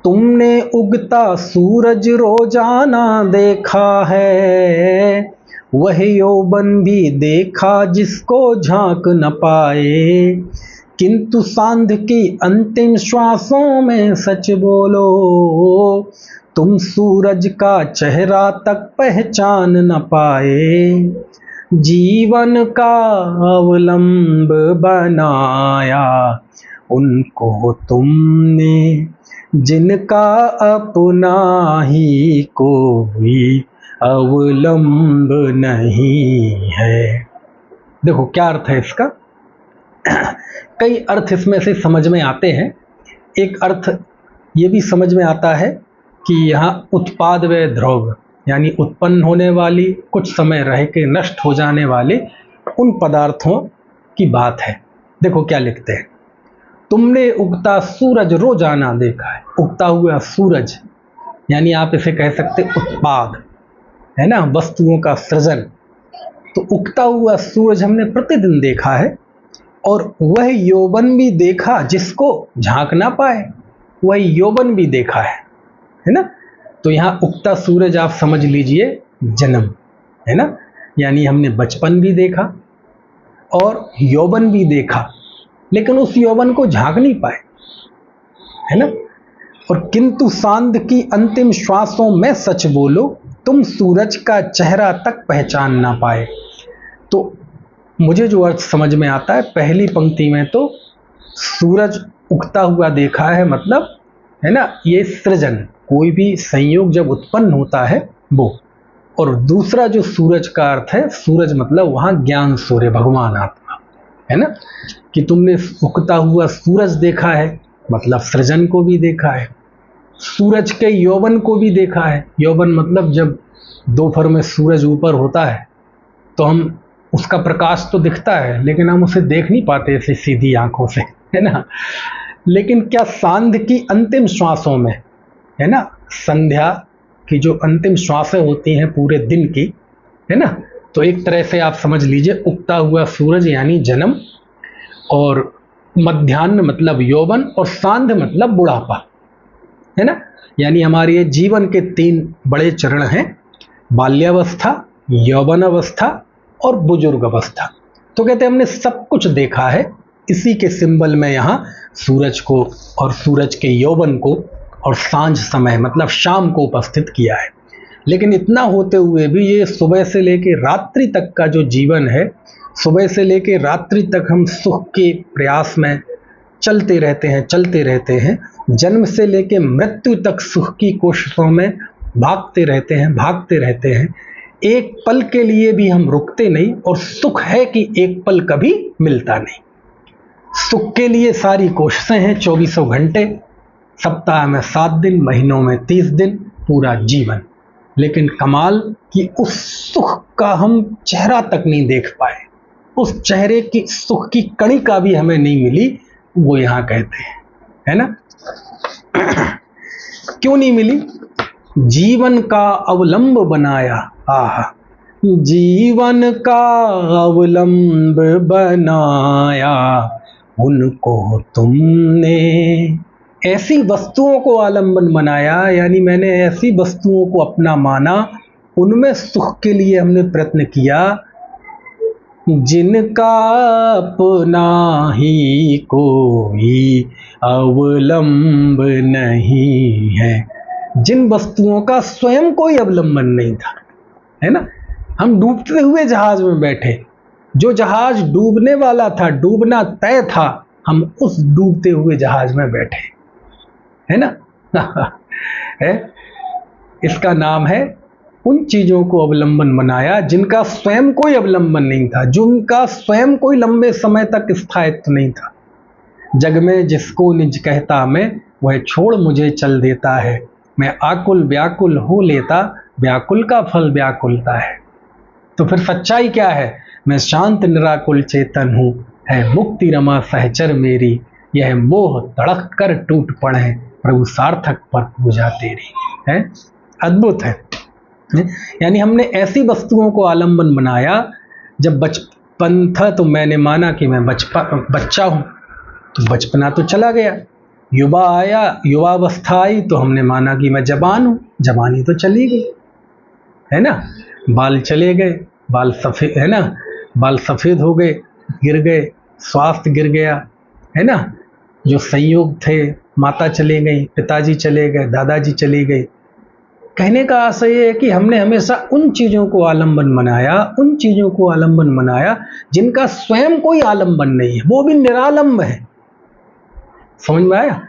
तुमने उगता सूरज रोजाना देखा है, वह यौवन भी देखा जिसको झांक न पाए। किंतु सांध की अंतिम श्वासों में सच बोलो, तुम सूरज का चेहरा तक पहचान न पाए। जीवन का अवलंब बनाया उनको तुमने, जिनका अपना ही कोई अवलंब नहीं है। देखो क्या अर्थ है इसका। कई अर्थ इसमें से समझ में आते हैं। एक अर्थ ये भी समझ में आता है कि यहाँ उत्पाद व ध्रुव यानी उत्पन्न होने वाली, कुछ समय रह के नष्ट हो जाने वाले उन पदार्थों की बात है। देखो क्या लिखते हैं। तुमने उगता सूरज रोजाना देखा है। उगता हुआ सूरज यानी आप इसे कह सकते उत्पाद है ना, वस्तुओं का सृजन। तो उगता हुआ सूरज हमने प्रतिदिन देखा है, और वह यौवन भी देखा जिसको झांक ना पाए। वह यौवन भी देखा है ना। तो यहाँ उगता सूरज आप समझ लीजिए जन्म, है ना, यानी हमने बचपन भी देखा और यौवन भी देखा, लेकिन उस यौवन को झांक नहीं पाए, है ना। और किंतु सांध की अंतिम श्वासों में सच बोलो, तुम सूरज का चेहरा तक पहचान ना पाए। तो मुझे जो अर्थ समझ में आता है, पहली पंक्ति में तो सूरज उगता हुआ देखा है, मतलब है ना ये सृजन, कोई भी संयोग जब उत्पन्न होता है वो। और दूसरा जो सूरज का अर्थ है, सूरज मतलब वहाँ ज्ञान सूर्य भगवान आत्मा, है ना, कि तुमने उगता हुआ सूरज देखा है मतलब सृजन को भी देखा है। सूरज के यौवन को भी देखा है। यौवन मतलब जब दोपहर में सूरज ऊपर होता है तो हम उसका प्रकाश तो दिखता है लेकिन हम उसे देख नहीं पाते ऐसे सीधी आंखों से, है ना। लेकिन क्या सांध की अंतिम श्वासों में, है ना, संध्या की जो अंतिम श्वासें होती हैं पूरे दिन की, है ना, तो एक तरह से आप समझ लीजिए उगता हुआ सूरज यानी जन्म, और मध्याह्न मतलब यौवन, और सांध मतलब बुढ़ापा, है ना। यानी हमारे ये जीवन के 3 बड़े चरण हैं, बाल्यावस्था, यौवन अवस्था और बुजुर्ग अवस्था। तो कहते हैं हमने सब कुछ देखा है। इसी के सिंबल में यहाँ सूरज को और सूरज के यौवन को और सांझ समय मतलब शाम को उपस्थित किया है। लेकिन इतना होते हुए भी ये सुबह से लेकर रात्रि तक का जो जीवन है, सुबह से लेकर रात्रि तक हम सुख के प्रयास में चलते रहते हैं। जन्म से लेकर मृत्यु तक सुख की कोशिशों में भागते रहते हैं, भागते रहते हैं, एक पल के लिए भी हम रुकते नहीं, और सुख है कि एक पल कभी मिलता नहीं। सुख के लिए सारी कोशिशें हैं 24 घंटे, सप्ताह में 7 दिन, महीनों में 30 दिन, पूरा जीवन, लेकिन कमाल कि उस सुख का हम चेहरा तक नहीं देख पाए, उस चेहरे की सुख की कणी का भी हमें नहीं मिली, वो यहाँ कहते हैं, है ना। क्यों नहीं मिली? जीवन का अवलंब बनाया, आह, जीवन का अवलंब बनाया उनको तुमने, ऐसी वस्तुओं को आलंबन बनाया, यानी मैंने ऐसी वस्तुओं को अपना माना, उनमें सुख के लिए हमने प्रयत्न किया, जिनका अपना ही कोई अवलंब नहीं है, जिन वस्तुओं का स्वयं कोई अवलंबन नहीं था, है ना। हम डूबते हुए जहाज में बैठे, जो जहाज डूबने वाला था, डूबना तय था, हम उस डूबते हुए जहाज में बैठे, है ना। है, इसका नाम है उन चीजों को अवलंबन बनाया जिनका स्वयं कोई अवलंबन नहीं था, जिनका स्वयं कोई लंबे समय तक स्थायित्व नहीं था। जग में जिसको निज कहता मैं, वह छोड़ मुझे चल देता है, मैं आकुल व्याकुल हो लेता, व्याकुल का फल व्याकुलता है। तो फिर सच्चाई क्या है? मैं शांत निराकुल चेतन हूँ, है मुक्ति रमा सहचर मेरी, यह मोह तड़क कर टूट पड़े, प्रभु सार्थक पर पूजा तेरी। है, अद्भुत है। यानी हमने ऐसी वस्तुओं को आलंबन बनाया, जब बचपन था तो मैंने माना कि मैं बच्चा हूँ, तो बचपना तो चला गया, युवा आया, युवावस्था आई, तो हमने माना कि मैं जवान हूँ, जवानी तो चली गई, है ना। बाल चले गए, बाल सफ़ेद, है ना, बाल सफ़ेद हो गए, गिर गए, स्वास्थ्य गिर गया, है ना। जो संयोग थे, माता चले गई, पिताजी चले गए, दादाजी चली गई। कहने का आशय ये है कि हमने हमेशा उन चीज़ों को आलंबन बनाया, उन चीज़ों को आलंबन बनाया जिनका स्वयं कोई आलंबन नहीं है, वो भी निरालंब है। समझ में आया?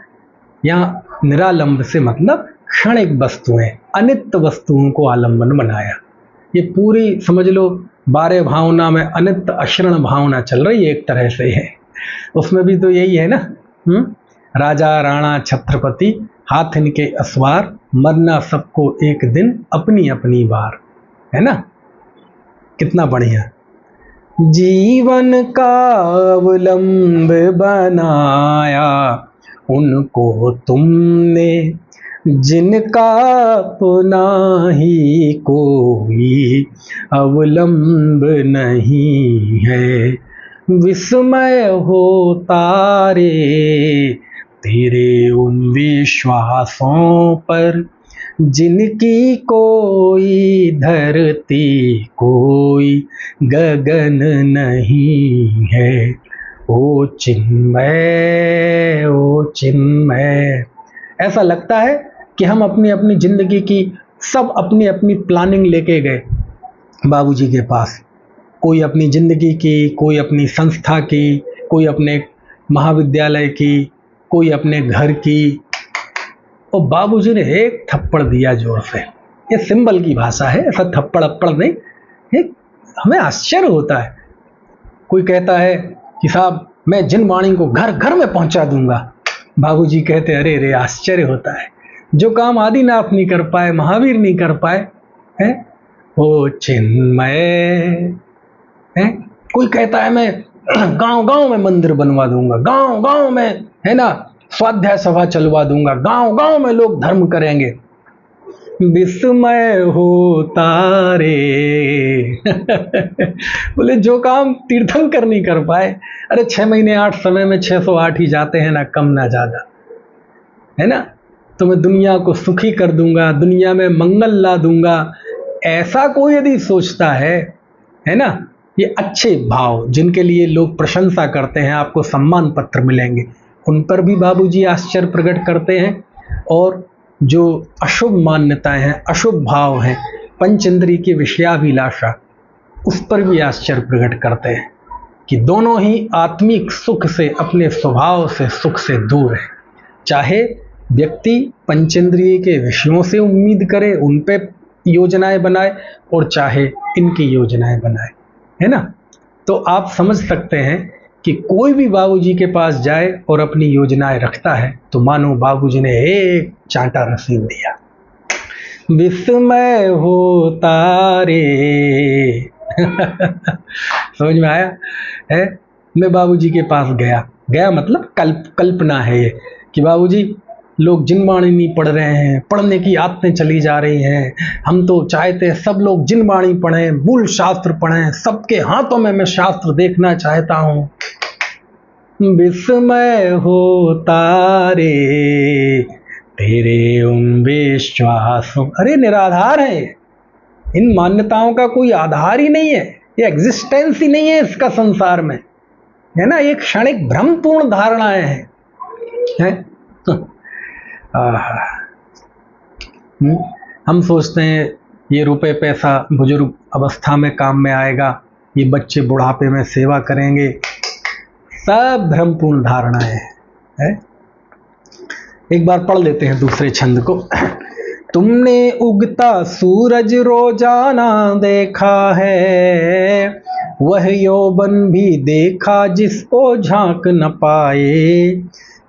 यहाँ निरालंब से मतलब क्षणिक वस्तुएं, अनित्य वस्तुओं को आलंबन बनाया। ये पूरी समझ लो 12 भावना में अनित्य अशरण भावना चल रही है, एक तरह से है। उसमें भी तो यही है ना, राजा राणा छत्रपति, हाथ इनके असवार, मरना सबको एक दिन अपनी अपनी बार, है ना। कितना बढ़िया। जीवन का अवलंब बनाया उनको तुमने, जिनका अपना ही कोई अवलंब नहीं है, विस्मय होता रे तेरे उन विश्वासों पर, जिनकी कोई धरती कोई गगन नहीं है। ओ चिन्मय, ओ चिन्मय। ऐसा लगता है कि हम अपनी अपनी जिंदगी की सब अपनी अपनी प्लानिंग लेके गए बाबूजी के पास, कोई अपनी जिंदगी की, कोई अपनी संस्था की, कोई अपने महाविद्यालय की, कोई अपने घर की, और बाबूजी ने एक थप्पड़ दिया जोर से। ये सिंबल की भाषा है, ऐसा थप्पड़ अप्पड़ नहीं। ये हमें आश्चर्य होता है। कोई कहता है कि साहब मैं जिनवाणी को घर घर में पहुंचा दूंगा, बाबूजी कहते अरे रे, आश्चर्य होता है, जो काम आदिनाथ नहीं कर पाए, महावीर नहीं कर पाए, है ओ चिन्मय, है। कोई कहता है मैं गांव गांव में मंदिर बनवा दूंगा, गांव गांव में, है ना, स्वाध्याय सभा चलवा दूंगा, गांव गांव में लोग धर्म करेंगे। विस्मय होता रे। बोले जो काम तीर्थंकर नहीं कर पाए, अरे 6 महीने 8 समय में 608 ही जाते हैं ना, कम ना ज्यादा, है ना। तो मैं दुनिया को सुखी कर दूंगा, दुनिया में मंगल ला दूंगा, ऐसा कोई यदि सोचता है ना, ये अच्छे भाव जिनके लिए लोग प्रशंसा करते हैं, आपको सम्मान पत्र मिलेंगे, उन पर भी बाबूजी आश्चर्य प्रकट करते हैं। और जो अशुभ मान्यताएं हैं, अशुभ भाव हैं, पंचेंद्रिय की विषयाभिलाषा, उस पर भी आश्चर्य प्रकट करते हैं कि दोनों ही आत्मिक सुख से, अपने स्वभाव से सुख से दूर है। चाहे व्यक्ति पंचेंद्रिय के विषयों से उम्मीद करे, उन पे योजनाएं बनाए, और चाहे इनकी योजनाएं बनाए, है ना। तो आप समझ सकते हैं कि कोई भी बाबूजी के पास जाए और अपनी योजनाएं रखता है तो मानो बाबूजी ने एक चांटा रसीद दिया। विस्मय होता रे समझ में आया है। मैं बाबूजी के पास गया मतलब कल्पना है ये कि बाबूजी लोग जिनवाणी नहीं पढ़ रहे हैं, पढ़ने की आदतें चली जा रही हैं, हम तो चाहते हैं सब लोग जिनवाणी पढ़ें, मूल शास्त्र पढ़ें, सबके हाथों में मैं शास्त्र देखना चाहता हूँ। विस्मय होता रे तेरे उन विश्वासों, अरे निराधार है, इन मान्यताओं का कोई आधार ही नहीं है, ये एग्जिस्टेंस ही नहीं है इसका संसार में, है ना। ये क्षणिक भ्रमपूर्ण धारणाएं हैं। हम सोचते हैं ये रुपए पैसा बुजुर्ग अवस्था में काम में आएगा, ये बच्चे बुढ़ापे में सेवा करेंगे, सब भ्रमपूर्ण धारणाएं हैं। एक बार पढ़ लेते हैं दूसरे छंद को। तुमने उगता सूरज रोजाना देखा है, वह यौवन भी देखा जिसको झांक न पाए,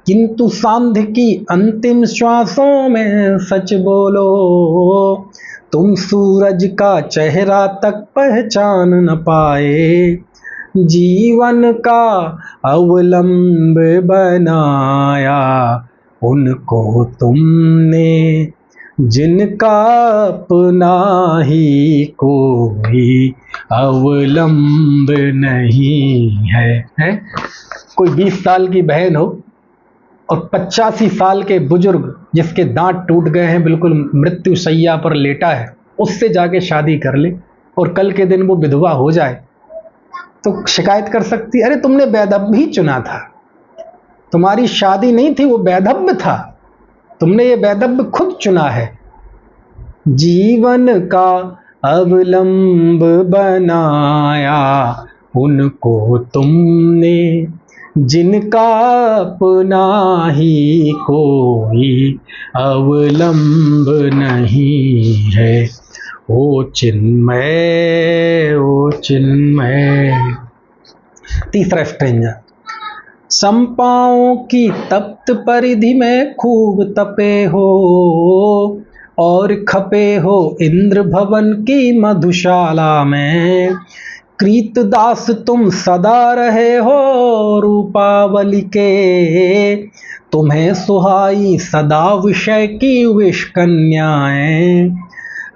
किंतु सांध्य की अंतिम श्वासों में सच बोलो, तुम सूरज का चेहरा तक पहचान न पाए। जीवन का अवलंब बनाया उनको तुमने, जिनका अपना ही कोई अवलंब नहीं है? कोई 20 साल की बहन हो और 85 साल के बुजुर्ग जिसके दांत टूट गए हैं, बिल्कुल मृत्यु शैया पर लेटा है, उससे जाके शादी कर ले और कल के दिन वो विधवा हो जाए तो शिकायत कर सकती, अरे तुमने वैधव्य ही चुना था, तुम्हारी शादी नहीं थी, वो वैधव्य था, तुमने ये वैधव्य खुद चुना है। जीवन का अवलंब बनाया उनको तुमने, जिनका अपना ही कोई अवलंब नहीं है। ओ चिन्मय, ओ चिन्मय। तीसरा स्ट्रेंजर। संपाओं की तप्त परिधि में खूब तपे हो और खपे हो इंद्र भवन की मधुशाला में, कृतदास तुम सदा रहे हो रूपावली के, तुम्हें सुहाई सदा विषय की विष कन्याएं।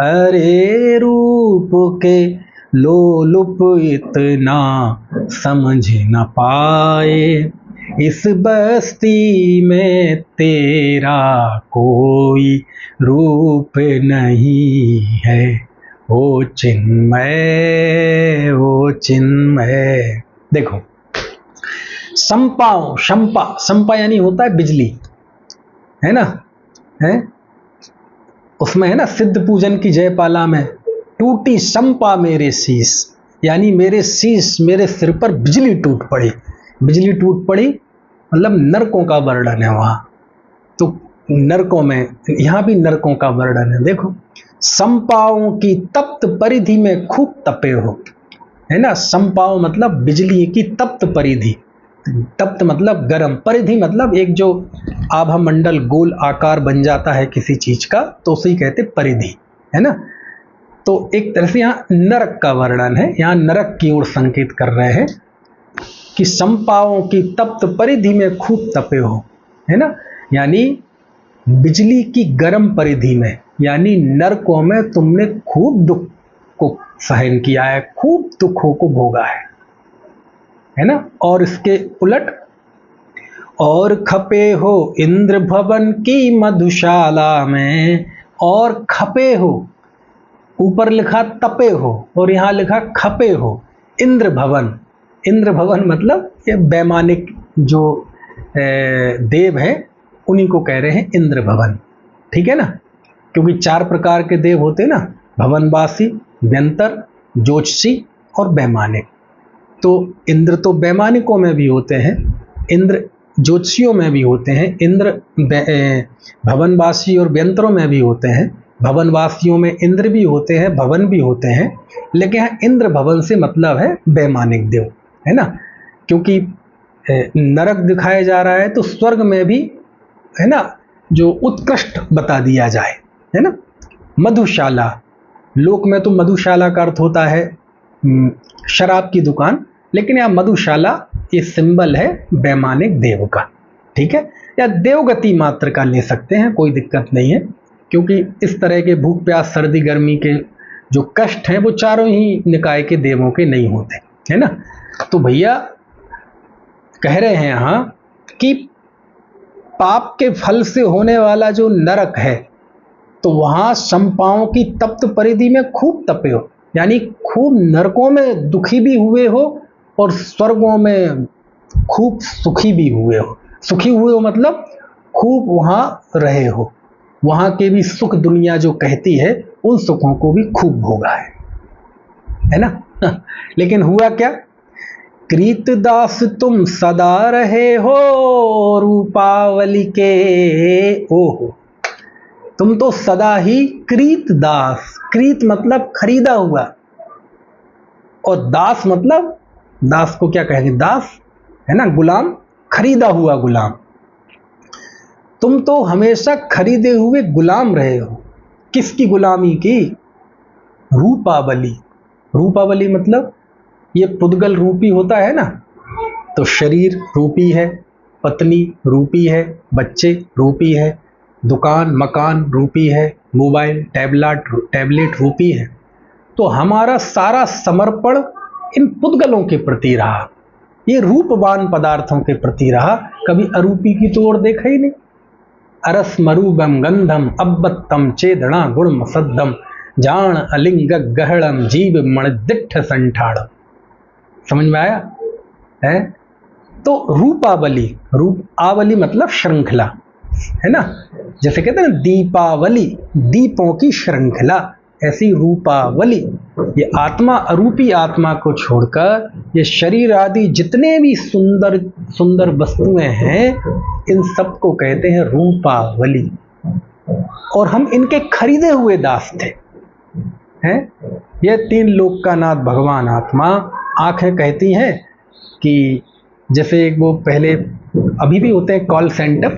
अरे रूप के लोलुप इतना समझ न पाए, इस बस्ती में तेरा कोई रूप नहीं है। ओ चिन्मय, ओ चिन्मय। देखो, संपाओं, संपा यानी होता है बिजली, है ना, है उसमें, है ना, सिद्ध पूजन की जयपाला में, टूटी संपा मेरे शीश, यानी मेरे शीश, मेरे सिर पर बिजली टूट पड़ी। बिजली टूट पड़ी मतलब नरकों का वर्णन है वहां, तो नरकों में, यहां भी नरकों का वर्णन है। देखो, संपाओं की तप्त परिधि में खूब तपे हो, है ना। संपाओं मतलब बिजली की तप्त परिधि, तप्त मतलब गर्म, परिधि मतलब एक जो आभा मंडल गोल आकार बन जाता है किसी चीज का, तो उसे कहते परिधि, है ना। तो एक तरह से यहाँ नरक का वर्णन है, यहाँ नरक की ओर संकेत कर रहे हैं कि संपाओं की तप्त परिधि में खूब तपे हो, है ना, यानी बिजली की गर्म परिधि में, यानी नरकों में तुमने खूब दुख को सहन किया है, खूब दुखों को भोगा है ना। और इसके उलट, और खपे हो इंद्र भवन की मधुशाला में, और खपे हो, ऊपर लिखा तपे हो और यहाँ लिखा खपे हो इंद्र भवन। इंद्र भवन मतलब ये वैमानिक जो देव हैं उन्हीं को कह रहे हैं इंद्र भवन, ठीक है ना, क्योंकि 4 प्रकार के देव होते हैं ना, भवनवासी, व्यंतर, ज्योतिषी और वैमानिक। तो इंद्र तो वैमानिकों में भी होते हैं, इंद्र ज्योतिषियों में भी होते हैं, इंद्र भवनवासी और व्यंतरों में भी होते हैं। भवनवासियों में इंद्र भी होते हैं, भवन भी होते हैं, लेकिन यहाँ इंद्र भवन से मतलब है वैमानिक देव, है ना, क्योंकि नरक दिखाया जा रहा है तो स्वर्ग में भी, है ना, जो उत्कृष्ट बता दिया जाए, है ना। मधुशाला, लोक में तो मधुशाला का अर्थ होता है शराब की दुकान, लेकिन यहाँ मधुशाला ये सिंबल है वैमानिक देव का, ठीक है, या देवगति मात्र का ले सकते हैं, कोई दिक्कत नहीं है, क्योंकि इस तरह के भूख प्यास सर्दी गर्मी के जो कष्ट हैं वो चारों ही निकाय के देवों के नहीं होते, है ना। तो भैया कह रहे हैं यहाँ कि पाप के फल से होने वाला जो नरक है, तो वहाँ शंपाओं की तप्त परिधि में खूब तपे हो, यानी खूब नरकों में दुखी भी हुए हो और स्वर्गों में खूब सुखी भी हुए हो। सुखी हुए हो मतलब खूब वहाँ रहे हो, वहाँ के भी सुख दुनिया जो कहती है उन सुखों को भी खूब भोगा है ना। लेकिन हुआ क्या, कृतदास तुम सदा रहे हो रूपावली के, ओहो, तुम तो सदा ही कृतदास, कृत मतलब खरीदा हुआ, और दास मतलब, दास को क्या कहेंगे, दास है ना, गुलाम, खरीदा हुआ गुलाम। तुम तो हमेशा खरीदे हुए गुलाम रहे हो। किसकी गुलामी की, रूपावली। रूपावली मतलब ये पुद्गल रूपी होता है ना, तो शरीर रूपी है, पत्नी रूपी है, बच्चे रूपी है, दुकान मकान रूपी है, मोबाइल टैबलेट रूपी है। तो हमारा सारा समर्पण इन पुद्गलों के प्रति रहा, ये रूपवान पदार्थों के प्रति रहा, कभी अरूपी की तो ओर देखा ही नहीं। अरस मरूबम गंधम अब्बत्तम चेदणा गुण सद्दम जान अलिंग गहड़म जीव मणदिठ संठाड़। समझ में आया है। तो रूपावली, रूप आवली मतलब श्रृंखला, है ना, जैसे कहते हैं ना दीपावली, दीपों की श्रृंखला, ऐसी रूपावली। ये आत्मा, अरूपी आत्मा को छोड़कर ये शरीर आदि जितने भी सुंदर सुंदर वस्तुएं हैं, इन सब को कहते हैं रूपावली, और हम इनके खरीदे हुए दास थे, हैं। ये तीन लोक का नाथ भगवान आत्मा। आंखें कहती हैं कि जैसे वो पहले, अभी भी होते हैं कॉल सेंटर,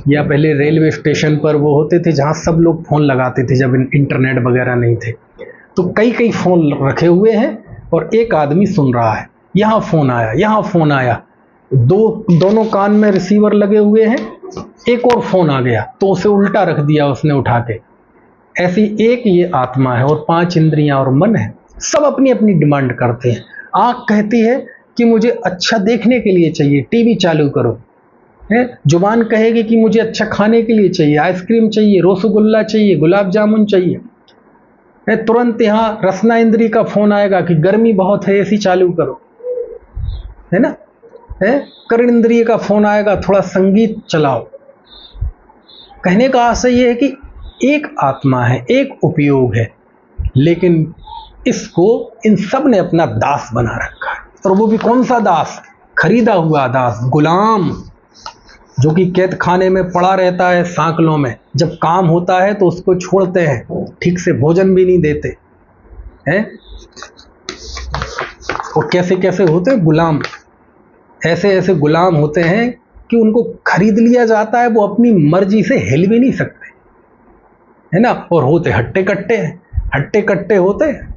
या पहले रेलवे स्टेशन पर वो होते थे जहाँ सब लोग फ़ोन लगाते थे जब इंटरनेट वगैरह नहीं थे, तो कई कई फ़ोन रखे हुए हैं और एक आदमी सुन रहा है, यहाँ फ़ोन आया, यहाँ फ़ोन आया, दोनों कान में रिसीवर लगे हुए हैं, एक और फ़ोन आ गया तो उसे उल्टा रख दिया उसने उठा के। ऐसी एक ये आत्मा है, और 5 इंद्रियां और मन है, सब अपनी अपनी डिमांड करते हैं। आँख कहती है कि मुझे अच्छा देखने के लिए चाहिए, टीवी चालू करो, है। जुबान कहेगी कि मुझे अच्छा खाने के लिए चाहिए, आइसक्रीम चाहिए, रसगुल्ला चाहिए, गुलाब जामुन चाहिए, है। तुरंत यहाँ रसना इंद्री का फोन आएगा कि गर्मी बहुत है, एसी चालू करो, है ना, है। कर्ण इंद्रिय का फोन आएगा, थोड़ा संगीत चलाओ। कहने का आशय यह है कि एक आत्मा है, एक उपयोग है, लेकिन इसको इन सब ने अपना दास बना रखा है। और वो भी कौन सा दास, खरीदा हुआ दास, गुलाम, जो कि कैद खाने में पड़ा रहता है सांकलों में, जब काम होता है तो उसको छोड़ते हैं, ठीक से भोजन भी नहीं देते हैं। और कैसे कैसे होते हैं गुलाम, ऐसे ऐसे गुलाम होते हैं कि उनको खरीद लिया जाता है, वो अपनी मर्जी से हिल भी नहीं सकते, है ना। और होते हट्टे कट्टे हैं, हट्टे कट्टे होते हैं,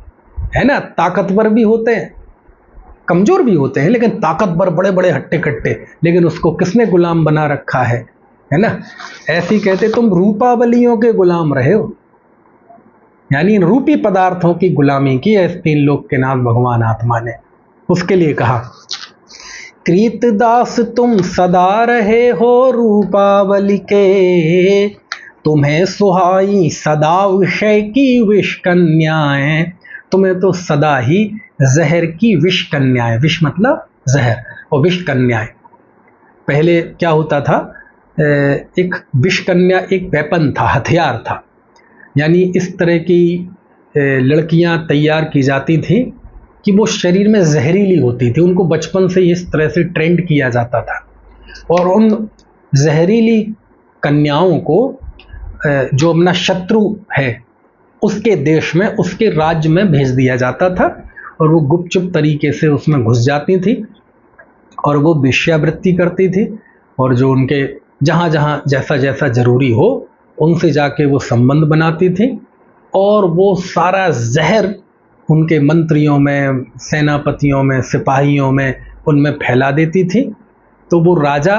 है ना, ताकतवर भी होते हैं, कमजोर भी होते हैं, लेकिन ताकतवर, बड़े बड़े हट्टे कट्टे, लेकिन उसको किसने गुलाम बना रखा है ना। ऐसी कहते तुम रूपावलियों के गुलाम रहे हो, यानी इन रूपी पदार्थों की गुलामी की है 3 लोक के नाथ भगवान आत्मा ने। उसके लिए कहा कृतदास तुम सदा रहे हो रूपावली के, तुम्हें सुहाई सदा विषय की विष कन्याएं। तुम्हें तो सदा ही जहर की विष कन्याएं, विष मतलब जहर, और विष कन्याएं। पहले क्या होता था, एक विष कन्या एक वेपन था, हथियार था, यानी इस तरह की लड़कियां तैयार की जाती थी कि वो शरीर में जहरीली होती थी, उनको बचपन से इस तरह से ट्रेंड किया जाता था और उन जहरीली कन्याओं को जो अपना शत्रु है उसके देश में, उसके राज्य में भेज दिया जाता था, और वो गुपचुप तरीके से उसमें घुस जाती थी और वो वेश्यावृत्ति करती थी, और जो उनके जहाँ जहाँ जैसा जैसा जरूरी हो उनसे जाके वो संबंध बनाती थी, और वो सारा जहर उनके मंत्रियों में, सेनापतियों में, सिपाहियों में, उनमें फैला देती थी। तो वो राजा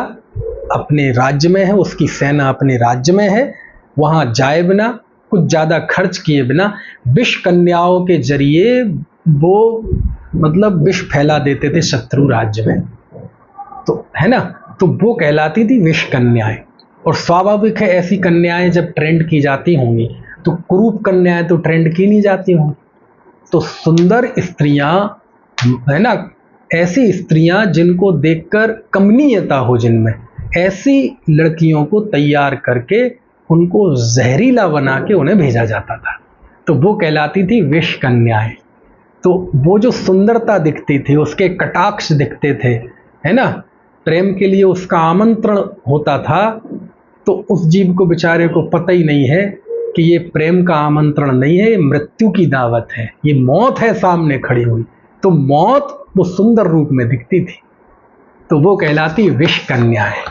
अपने राज्य में है, उसकी सेना अपने राज्य में है, वहाँ जाए बिना, कुछ ज़्यादा खर्च किए बिना विष कन्याओं के जरिए वो मतलब विष फैला देते थे शत्रु राज्य में, तो है ना। तो वो कहलाती थी विष कन्याएं। और स्वाभाविक है ऐसी कन्याएं जब ट्रेंड की जाती होंगी तो कुरूप कन्याएं तो ट्रेंड की नहीं जाती होंगी। तो सुंदर स्त्रियां, है ना, ऐसी स्त्रियां जिनको देखकर कमनीयता हो जिनमें, ऐसी लड़कियों को तैयार करके उनको जहरीला बना के उन्हें भेजा जाता था, तो वो कहलाती थी विष कन्याएं। तो वो जो सुंदरता दिखती थी, उसके कटाक्ष दिखते थे, है ना, प्रेम के लिए उसका आमंत्रण होता था, तो उस जीव को बेचारे को पता ही नहीं है कि ये प्रेम का आमंत्रण नहीं है, ये मृत्यु की दावत है, ये मौत है सामने खड़ी हुई। तो मौत वो सुंदर रूप में दिखती थी, तो वो कहलाती विष कन्याएं,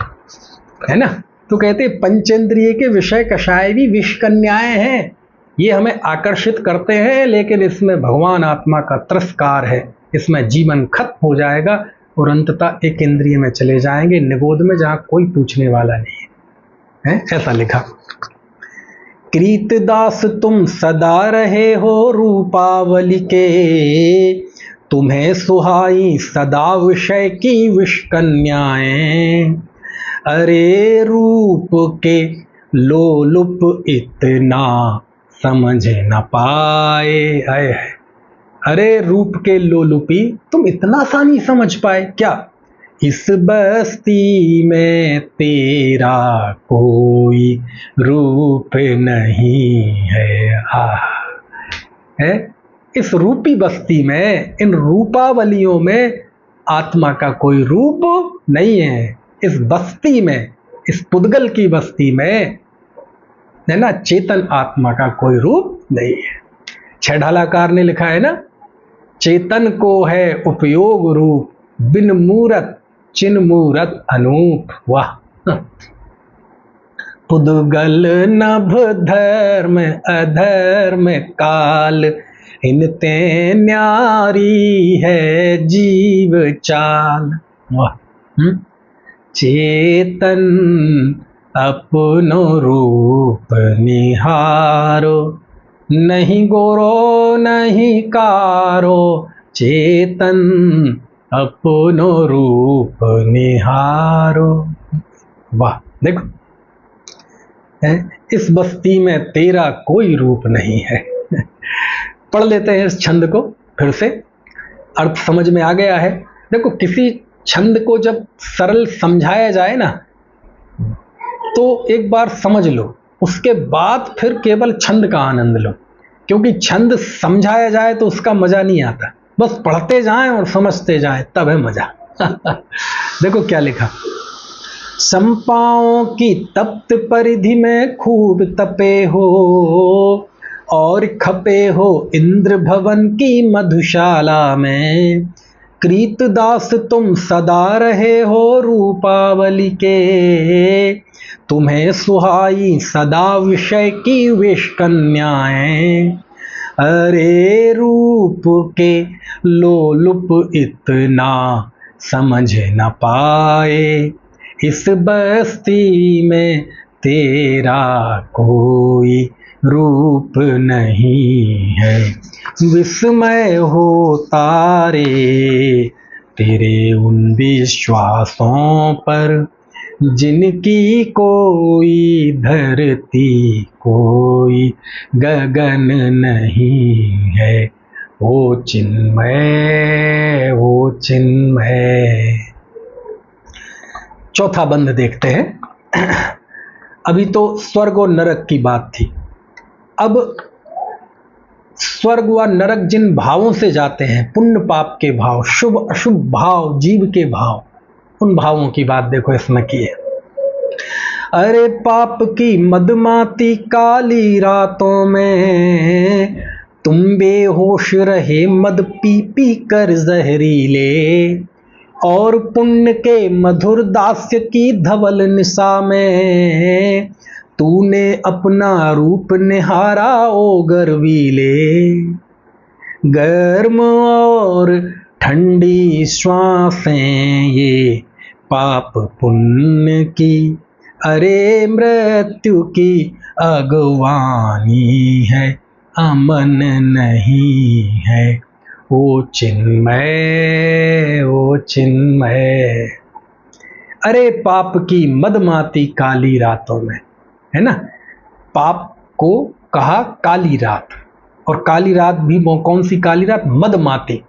है ना। तो कहते पंचेंद्रिय के विषय कषाय भी विष कन्याएं हैं, ये हमें आकर्षित करते हैं, लेकिन इसमें भगवान आत्मा का तिरस्कार है, इसमें जीवन खत्म हो जाएगा और अंततः एक इंद्रिय में चले जाएंगे, निगोद में, जहां कोई पूछने वाला नहीं है, ऐसा लिखा। कृतदास तुम सदा रहे हो रूपावली के, तुम्हें सुहाई सदा विषय की विष कन्याएं। अरे रूप के लोलुप इतना समझ न पाए, आए। अरे रूप के लोलुपी तुम इतना सा नहीं समझ पाए क्या, इस बस्ती में तेरा कोई रूप नहीं है। है इस रूपी बस्ती में, इन रूपावलियों में आत्मा का कोई रूप नहीं है। इस बस्ती में, इस पुद्गल की बस्ती में, है ना, चेतन आत्मा का कोई रूप नहीं है। छेढालाकार ने लिखा है ना, चेतन को है उपयोग रूप, बिन मूरत चिन मूरत अनूप। वाह। पुद्गल नभ धर्म अधर्म काल, इनते न्यारी है जीव चाल। वाह। चेतन अपनो रूप निहारो, नहीं गोरो नहीं कारो, चेतन अपनो रूप निहारो। वाह। देखो, इस बस्ती में तेरा कोई रूप नहीं है। पढ़ लेते हैं इस छंद को फिर से, अर्थ समझ में आ गया है। देखो, किसी छंद को जब सरल समझाया जाए ना, तो एक बार समझ लो, उसके बाद फिर केवल छंद का आनंद लो, क्योंकि छंद समझाया जाए तो उसका मजा नहीं आता, बस पढ़ते जाएं और समझते जाएं, तब है मजा। देखो क्या लिखा, संपाओं की तप्त परिधि में खूब तपे हो, और खपे हो इंद्र भवन की मधुशाला में। कृतदास तुम सदा रहे हो रूपावली के, तुम्हें सुहाई सदा विषय की विष कन्याएं। अरे रूप के लोलुप इतना समझ न पाए, इस बस्ती में तेरा कोई रूप नहीं है। विस्मय होता रे तेरे उन विश्वासों पर, जिनकी कोई धरती कोई गगन नहीं है। वो चिन्मय, वो चिन्मय। चौथा बंध देखते हैं। अभी तो स्वर्ग और नरक की बात थी, अब स्वर्ग व नरक जिन भावों से जाते हैं, पुण्य पाप के भाव, शुभ अशुभ भाव, जीव के भाव, उन भावों की बात देखो इसमें की है। अरे पाप की मदमाती काली रातों में तुम बेहोश रहे मद पी पी कर जहरीले, और पुण्य के मधुर दास्य की धवल निशा में तूने अपना रूप निहारा ओ गर्वीले। गर्म और ठंडी श्वासें ये पाप पुण्य की, अरे मृत्यु की अगवानी है, अमन नहीं है ओ चिन्मय ओ चिन्मय। अरे पाप की मदमाती काली रातों में, है ना, पाप को कहा काली रात, और काली रात भी वो कौन सी काली रात? मदमाती।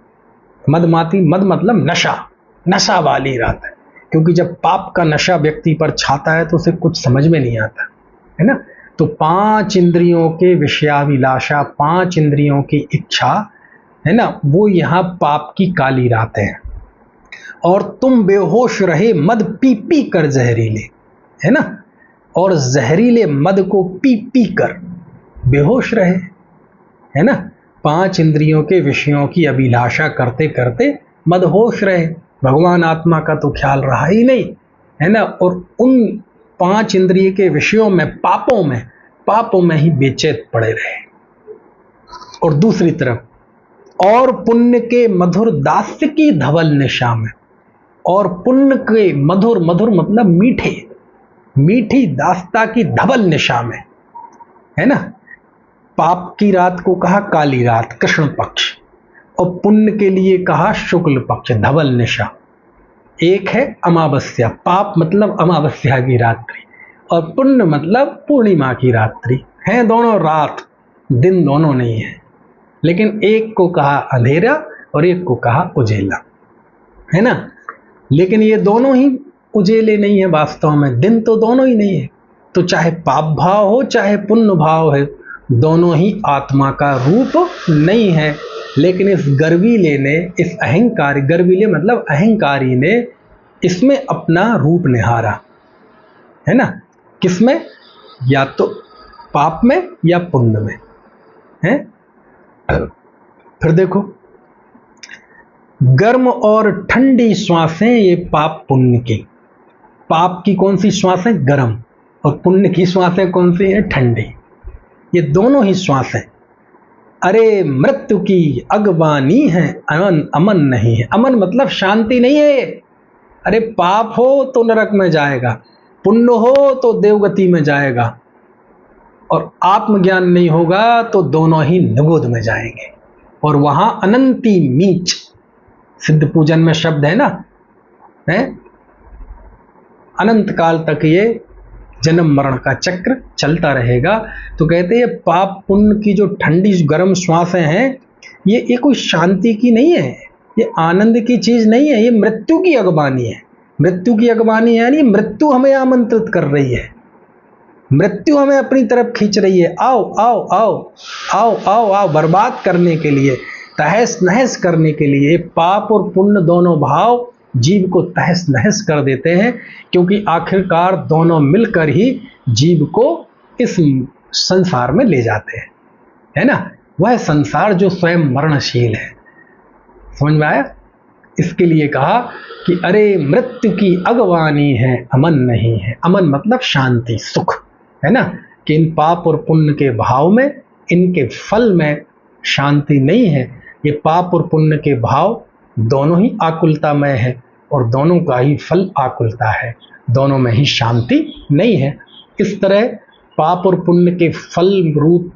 मदमाती, मद मतलब नशा, नशा वाली रात है, क्योंकि जब पाप का नशा व्यक्ति पर छाता है तो उसे कुछ समझ में नहीं आता, है ना। तो 5 इंद्रियों के विषयाभिलाषा, 5 इंद्रियों की इच्छा, है ना, वो यहाँ पाप की काली रातें हैं। और तुम बेहोश रहे मद पी पी कर जहरीले, है ना, और जहरीले मद को पी पी कर बेहोश रहे, है ना। 5 इंद्रियों के विषयों की अभिलाषा करते करते मदहोश रहे, भगवान आत्मा का तो ख्याल रहा ही नहीं, है ना। और उन 5 इंद्रिय के विषयों में, पापों में ही बेचैन पड़े रहे। और दूसरी तरफ, और पुण्य के मधुर दास्य की धवल निशा में, और पुण्य के मधुर, मधुर मतलब मीठे, मीठी दास्ता की धवल निशा में, है ना। पाप की रात को कहा काली रात, कृष्ण पक्ष, और पुण्य के लिए कहा शुक्ल पक्ष, धवल निशा। एक है अमावस्या, पाप मतलब अमावस्या की रात्रि, और पुण्य मतलब पूर्णिमा की रात्रि, हैं दोनों रात, दिन दोनों नहीं है, लेकिन एक को कहा अंधेरा और एक को कहा उजेला, है ना। लेकिन ये दोनों ही उजेले नहीं है वास्तव में, दिन तो दोनों ही नहीं है। तो चाहे पाप भाव हो चाहे पुण्य भाव है, दोनों ही आत्मा का रूप नहीं है। लेकिन इस गर्वीले ने, इस अहंकारी, गर्वीले मतलब अहंकारी ने इसमें अपना रूप निहारा, है ना। किसमें? या तो पाप में या पुण्य में, है। फिर देखो, गर्म और ठंडी श्वासें ये पाप पुण्य की। पाप की कौन सी श्वासें? गर्म, और पुण्य की श्वासें कौन सी हैं? ठंडी। ये दोनों ही श्वासें, अरे मृत्यु की अगवानी है, अमन नहीं है। अमन मतलब शांति नहीं है। अरे पाप हो तो नरक में जाएगा, पुण्य हो तो देवगति में जाएगा, और आत्मज्ञान नहीं होगा तो दोनों ही निगोद में जाएंगे, और वहां अनंती मीच, सिद्ध पूजन में शब्द है ना, है, अनंत काल तक ये जन्म मरण का चक्र चलता रहेगा। तो कहते हैं पाप पुण्य की जो ठंडी गर्म श्वासें हैं, ये कोई शांति की नहीं है, ये आनंद की चीज नहीं है, ये मृत्यु की अगवानी है। मृत्यु की अगवानी है यानी मृत्यु हमें आमंत्रित कर रही है, मृत्यु हमें अपनी तरफ खींच रही है, आओ आओ आओ आओ आओ आओ, बर्बाद करने के लिए, तहस नहस करने के लिए। पाप और पुण्य दोनों भाव जीव को तहस नहस कर देते हैं, क्योंकि आखिरकार दोनों मिलकर ही जीव को इस संसार में ले जाते हैं, है ना। वह संसार जो स्वयं मरणशील है, समझ में आया? इसके लिए कहा कि अरे मृत्यु की अगवानी है, अमन नहीं है। अमन मतलब शांति, सुख, है ना, कि इन पाप और पुण्य के भाव में, इनके फल में शांति नहीं है। ये पाप और पुण्य के भाव दोनों ही आकुलतामय है, और दोनों का ही फल आकुलता है, दोनों में ही शांति नहीं है। इस तरह पाप और पुण्य के फल रूप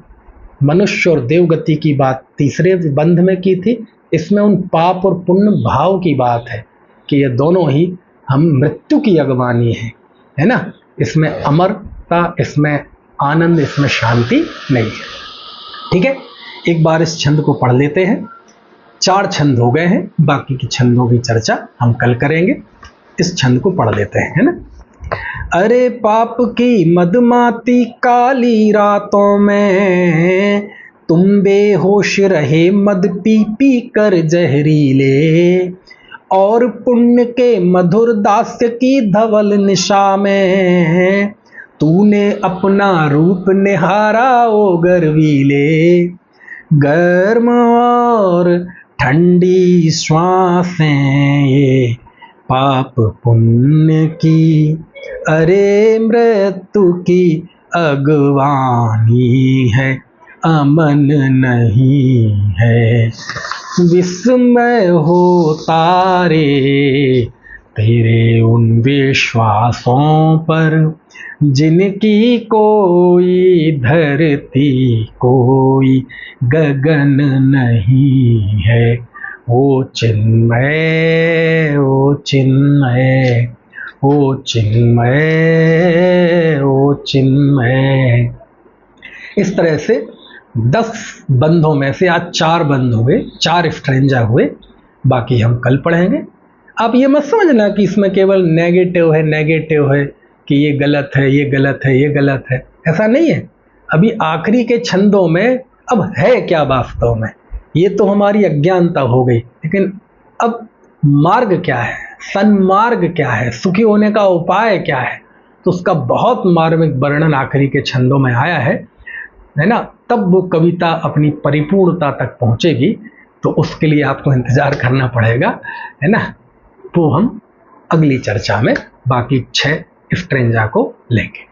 मनुष्य और देवगति की बात तीसरे बंध में की थी। इसमें उन पाप और पुण्य भाव की बात है कि ये दोनों ही हम मृत्यु की अगवानी है ना। इसमें अमरता, इसमें आनंद, इसमें शांति नहीं है। ठीक है, एक बार इस छंद को पढ़ लेते हैं। 4 छंद हो गए हैं, बाकी की छंदों की चर्चा हम कल करेंगे। इस छंद को पढ़ लेते हैं, है ना। अरे पाप की मदमाती काली रातों में तुम बेहोश रहे मद पी पी कर जहरीले, और पुण्य के मधुर दास्य की धवल निशा में तूने अपना रूप निहारा ओ गर्वीले। गर्म और ठंडी श्वासें ये पाप पुण्य की, अरे मृत्यु की अगवानी है, अमन नहीं है। विस्मय होता रे तेरे उन विश्वासों पर, जिनकी कोई धरती कोई गगन नहीं है। ओ चिन्मय, ओ चिन्मय, ओ चिन्मय, ओ चिन्मय। इस तरह से 10 बंधों में से आज 4 बंध हुए, 4 स्ट्रेंजा हुए, बाकी हम कल पढ़ेंगे। आप ये मत समझना कि इसमें केवल नेगेटिव है कि ये गलत है, ये गलत है, ये गलत है, ऐसा नहीं है। अभी आखिरी के छंदों में अब है क्या वास्तव में, ये तो हमारी अज्ञानता हो गई, लेकिन अब मार्ग क्या है, सन्मार्ग क्या है, सुखी होने का उपाय क्या है, तो उसका बहुत मार्मिक वर्णन आखिरी के छंदों में आया है ना। तब वो कविता अपनी परिपूर्णता तक पहुंचेगी, तो उसके लिए आपको इंतजार करना पड़ेगा, है ना। तो हम अगली चर्चा में बाकी 6 स्ट्रेंजा को लेंगे।